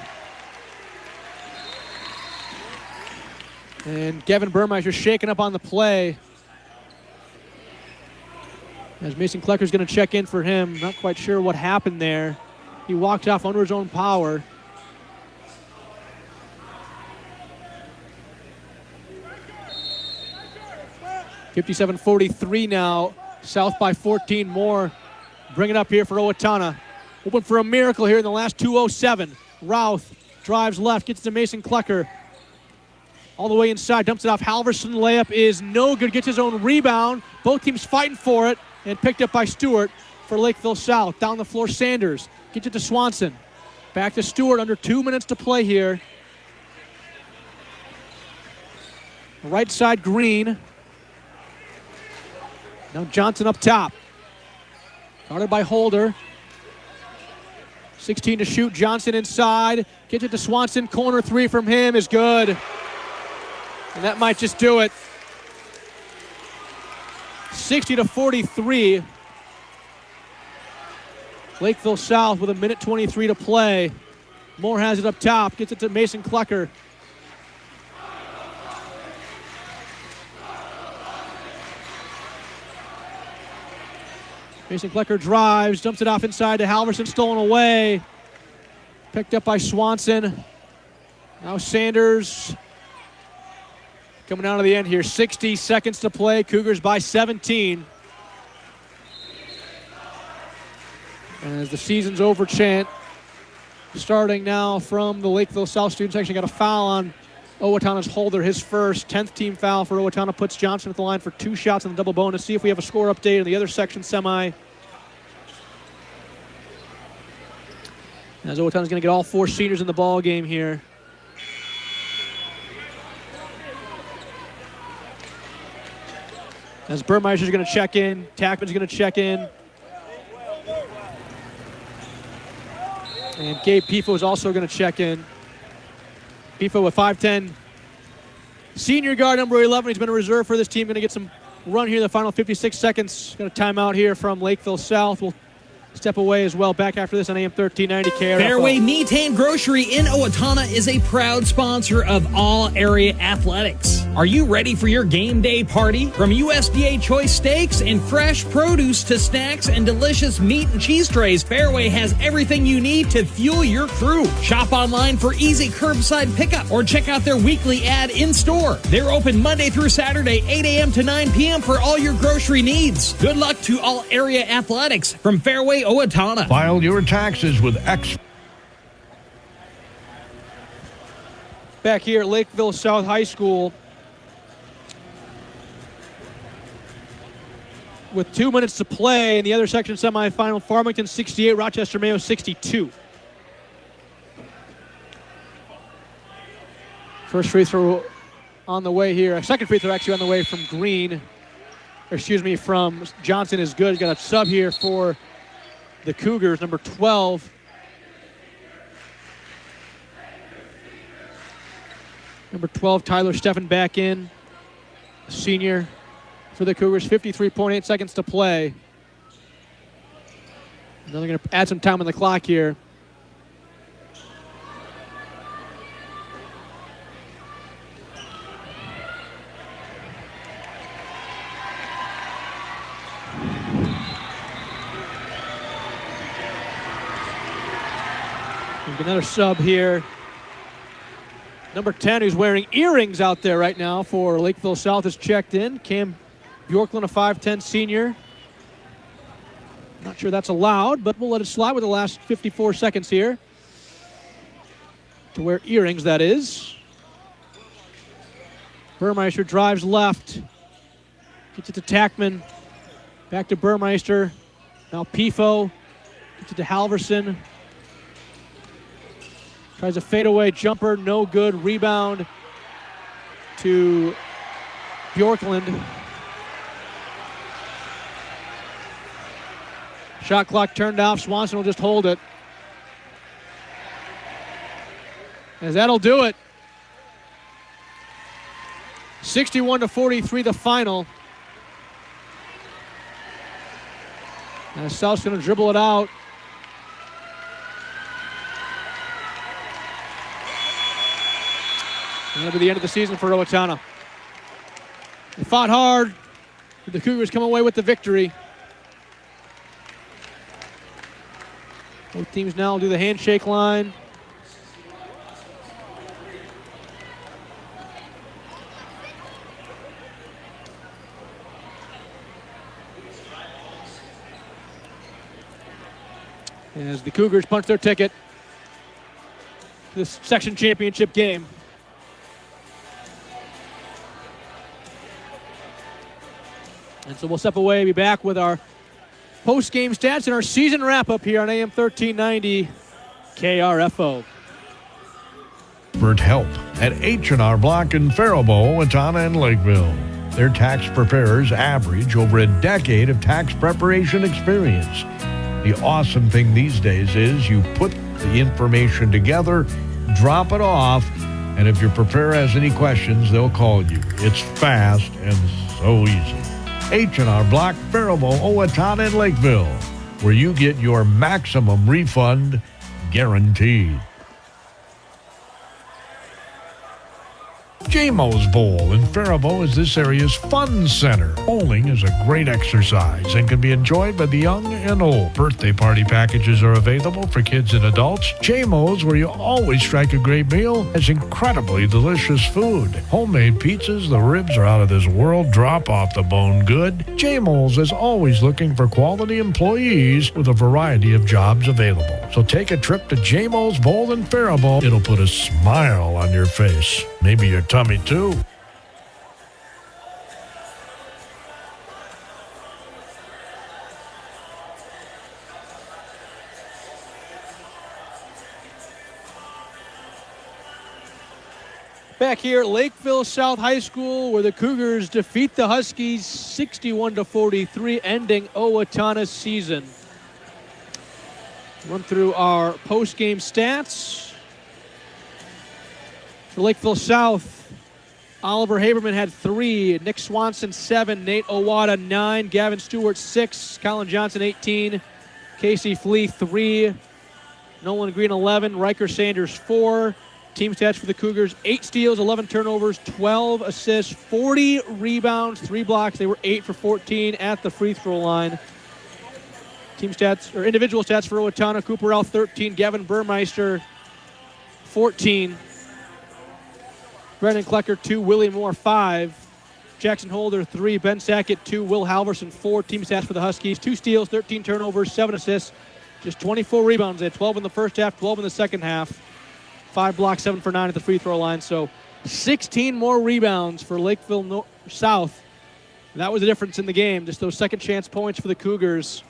And Gavin Burmeister shaking up on the play. As Mason Klecker's going to check in for him. Not quite sure what happened there. He walked off under his own power. .57-43 now. South by 14 more. Bring it up here for Owatonna. Hoping for a miracle here in the last 2:07. Routh drives left, gets to Mason Klecker. All the way inside, dumps it off. Halverson, layup is no good. Gets his own rebound. Both teams fighting for it, and picked up by Stewart for Lakeville South. Down the floor, Sanders gets it to Swanson. Back to Stewart, under 2 minutes to play here. Right side, Green. Now Johnson up top. Guarded by Holder. 16 to shoot. Johnson inside. Gets it to Swanson. Corner three from him is good. And that might just do it. 60-43. Lakeville South with 1:23 to play. Moore has it up top. Gets it to Mason Klecker. Mason Klecker drives, dumps it off inside to Halverson, stolen away. Picked up by Swanson. Now Sanders coming out of the end here. 60 seconds to play. Cougars by 17. And as the season's over chant, starting now from the Lakeville South student section, got a foul on Owatonna's Holder, his first. 10th team foul for Owatonna puts Johnson at the line for 2 shots on the double bonus. See if we have a score update in the other section semi. As Owatonna's going to get all 4 seniors in the ball game here. As Burmeister's going to check in, Tackman's going to check in. And Gabe Pifo is also going to check in. Pifo with 5'10". Senior guard number 11. He's been a reserve for this team. Going to get some run here in the final 56 seconds. Got a timeout here from Lakeville South. We'll step away as well. Back after this on AM 1390 KRFO. Fairway Meat and Grocery in Owatonna is a proud sponsor of all area athletics. Are you ready for your game day party? From USDA choice steaks and fresh produce to snacks and delicious meat and cheese trays, Fairway has everything you need to fuel your crew. Shop online for easy curbside pickup or check out their weekly ad in store. They're open Monday through Saturday, 8 a.m. to 9 p.m. for all your grocery needs. Good luck to all area athletics from Fairway Owatonna. File your taxes with Back here at Lakeville South High School. With 2 minutes to play in the other section semifinal, Farmington 68, Rochester Mayo 62. First free throw on the way here. Second free throw actually on the way from from Johnson is good. Got a sub here for the Cougars, number 12. Number 12, Tyler Steffen back in, senior. for the Cougars. 53.8 seconds to play. Now they're going to add some time on the clock here. Another sub here. Number 10, who's wearing earrings out there right now for Lakeville South, is checked in. Cam Bjorklund, a 5'10 senior. Not sure that's allowed, but we'll let it slide with the last 54 seconds here. To wear earrings, that is. Burmeister drives left. Gets it to Tackman. Back to Burmeister. Now Pifo. Gets it to Halverson. Tries a fadeaway jumper, no good. Rebound to Bjorklund. Shot clock turned off. Swanson will just hold it. As that'll do it. 61-43 the final. And South's going to dribble it out. And that'll be the end of the season for Owatonna. They fought hard. The Cougars come away with the victory. Both teams now do the handshake line. As the Cougars punch their ticket to this section championship game. And so we'll step away, be back with our post-game stats and our season wrap-up here on AM 1390 KRFO. Expert help at H&R Block in Faribault, Owatonna, and Lakeville. Their tax preparers average over a decade of tax preparation experience. The awesome thing these days is you put the information together, drop it off, and if your preparer has any questions, they'll call you. It's fast and so easy. H&R Block, Faribault, Owatonna, and Lakeville, where you get your maximum refund guaranteed. JMO's Bowl in Faribault is this area's fun center. Bowling is a great exercise and can be enjoyed by the young and old. Birthday party packages are available for kids and adults. JMO's, where you always strike a great meal, has incredibly delicious food. Homemade pizzas, the ribs are out of this world, drop off the bone good. JMO's is always looking for quality employees with a variety of jobs available. So take a trip to JMO's Bowl in Faribault. It'll put a smile on your face. Maybe your tummy too. Back here at Lakeville South High School, where the Cougars defeat the Huskies 61-43, ending Owatonna's season. Run through our post-game stats. For Lakeville South, Oliver Haberman had 3, Nick Swanson 7, Nate Owada 9, Gavin Stewart 6, Colin Johnson 18, Casey Flea 3, Nolan Green 11, Riker Sanders 4. Team stats for the Cougars: 8 steals, 11 turnovers, 12 assists, 40 rebounds, 3 blocks. They were 8 for 14 at the free throw line. Team stats, or individual stats for Owatonna: Cooper L 13, Gavin Burmeister 14, Brendan Klecker 2, Willie Moore 5, Jackson Holder 3, Ben Sackett 2, Will Halverson 4. Team stats for the Huskies: 2 steals, 13 turnovers, 7 assists, just 24 rebounds. They had 12 in the first half, 12 in the second half. 5 blocks, 7 for 9 at the free throw line. So 16 more rebounds for Lakeville South. That was the difference in the game. Just those second chance points for the Cougars.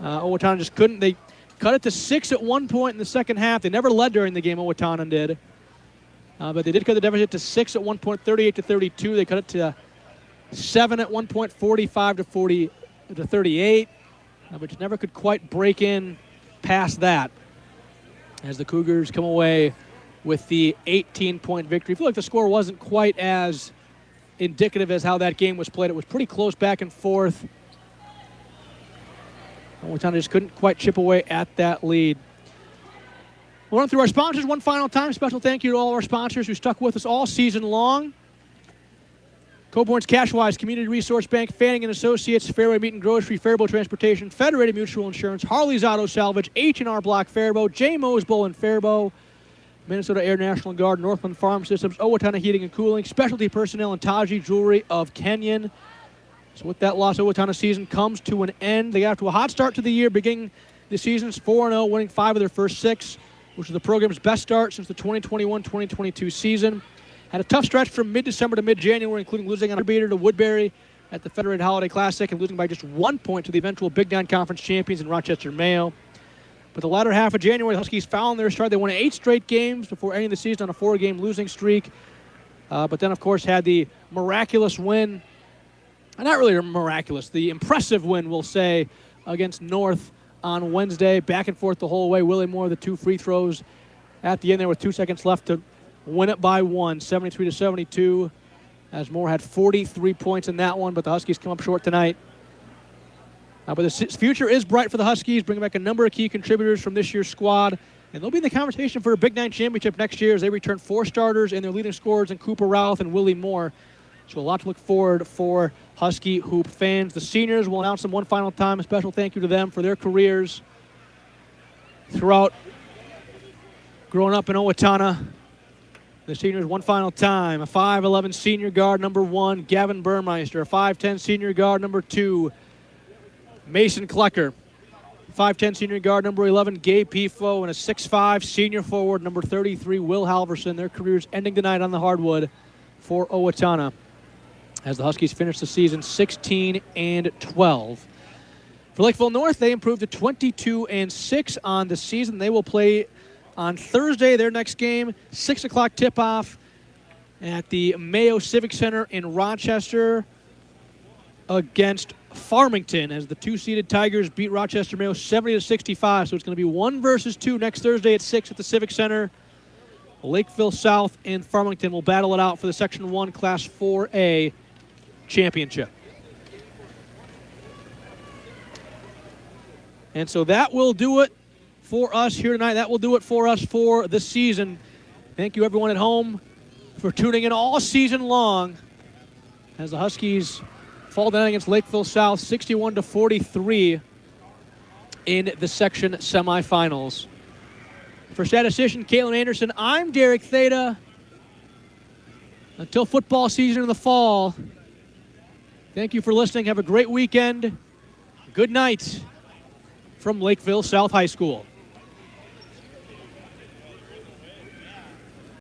Owatonna just couldn't. They cut it to 6 at one point in the second half. They never led during the game, Owatonna did. But they did cut the deficit to 6 at one point, 38-32. They cut it to 7 at one point, 45-38. But just never could quite break in past that, as the Cougars come away with the 18-point victory. I feel like the score wasn't quite as indicative as how that game was played. It was pretty close back and forth. Owatonna just couldn't quite chip away at that lead. We'll run through our sponsors one final time. Special thank you to all of our sponsors who stuck with us all season long. Coburn's Cashwise Community Resource Bank, Fanning & Associates, Fairway Meat and Grocery, Faribault Transportation, Federated Mutual Insurance, Harley's Auto Salvage, H&R Block Faribault, J. Mosbow and Faribault, Minnesota Air National Guard, Northland Farm Systems, Owatonna Heating and Cooling, Specialty Personnel, and Taji Jewelry of Kenyon. So with that loss, Owatonna season comes to an end. They got off to a hot start to the year, beginning the season's 4-0, winning 5 of their first 6, which is the program's best start since the 2021-2022 season. Had a tough stretch from mid-December to mid-January, including losing on a beater to Woodbury at the Federated Holiday Classic and losing by just 1 point to the eventual Big Nine Conference champions in Rochester, Mayo. But the latter half of January, the Huskies found their stride. They won 8 straight games before ending the season on a 4-game losing streak. But then, of course, had the miraculous win. Not really miraculous. The impressive win, we'll say, against North on Wednesday. Back and forth the whole way. Willie Moore, the 2 free throws at the end there with 2 seconds left to win it by 1, 73-72. As Moore had 43 points in that one, but the Huskies come up short tonight. But the future is bright for the Huskies, bringing back a number of key contributors from this year's squad. And they'll be in the conversation for a Big Nine championship next year as they return 4 starters and their leading scorers in Cooper Routh and Willie Moore. So a lot to look forward for Husky hoop fans. The seniors will announce them one final time. A special thank you to them for their careers throughout growing up in Owatonna. The seniors one final time. A 5'11 senior guard, number 1, Gavin Burmeister. A 5'10 senior guard, number 2, Mason Klecker. 5'10 senior guard, number 11, Gabe Pifo. And a 6'5 senior forward, number 33, Will Halverson. Their careers ending tonight on the hardwood for Owatonna as the Huskies finish the season 16-12. For Lakeville North, they improved to 22-6 on the season. They will play on Thursday, their next game, 6 o'clock tip-off at the Mayo Civic Center in Rochester against Farmington as the 2-seeded Tigers beat Rochester Mayo 70-65. So it's going to be 1 versus 2 next Thursday at 6 at the Civic Center. Lakeville South and Farmington will battle it out for the Section 1 Class 4A championship. And so that will do it for us here tonight. That will do it for us for the season. Thank you, everyone at home, for tuning in all season long as the Huskies fall down against Lakeville South 61-43 in the section semifinals. For statistician Caitlin Anderson, I'm Derek Theta. Until football season in the fall, thank you for listening. Have a great weekend. Good night from Lakeville South High School.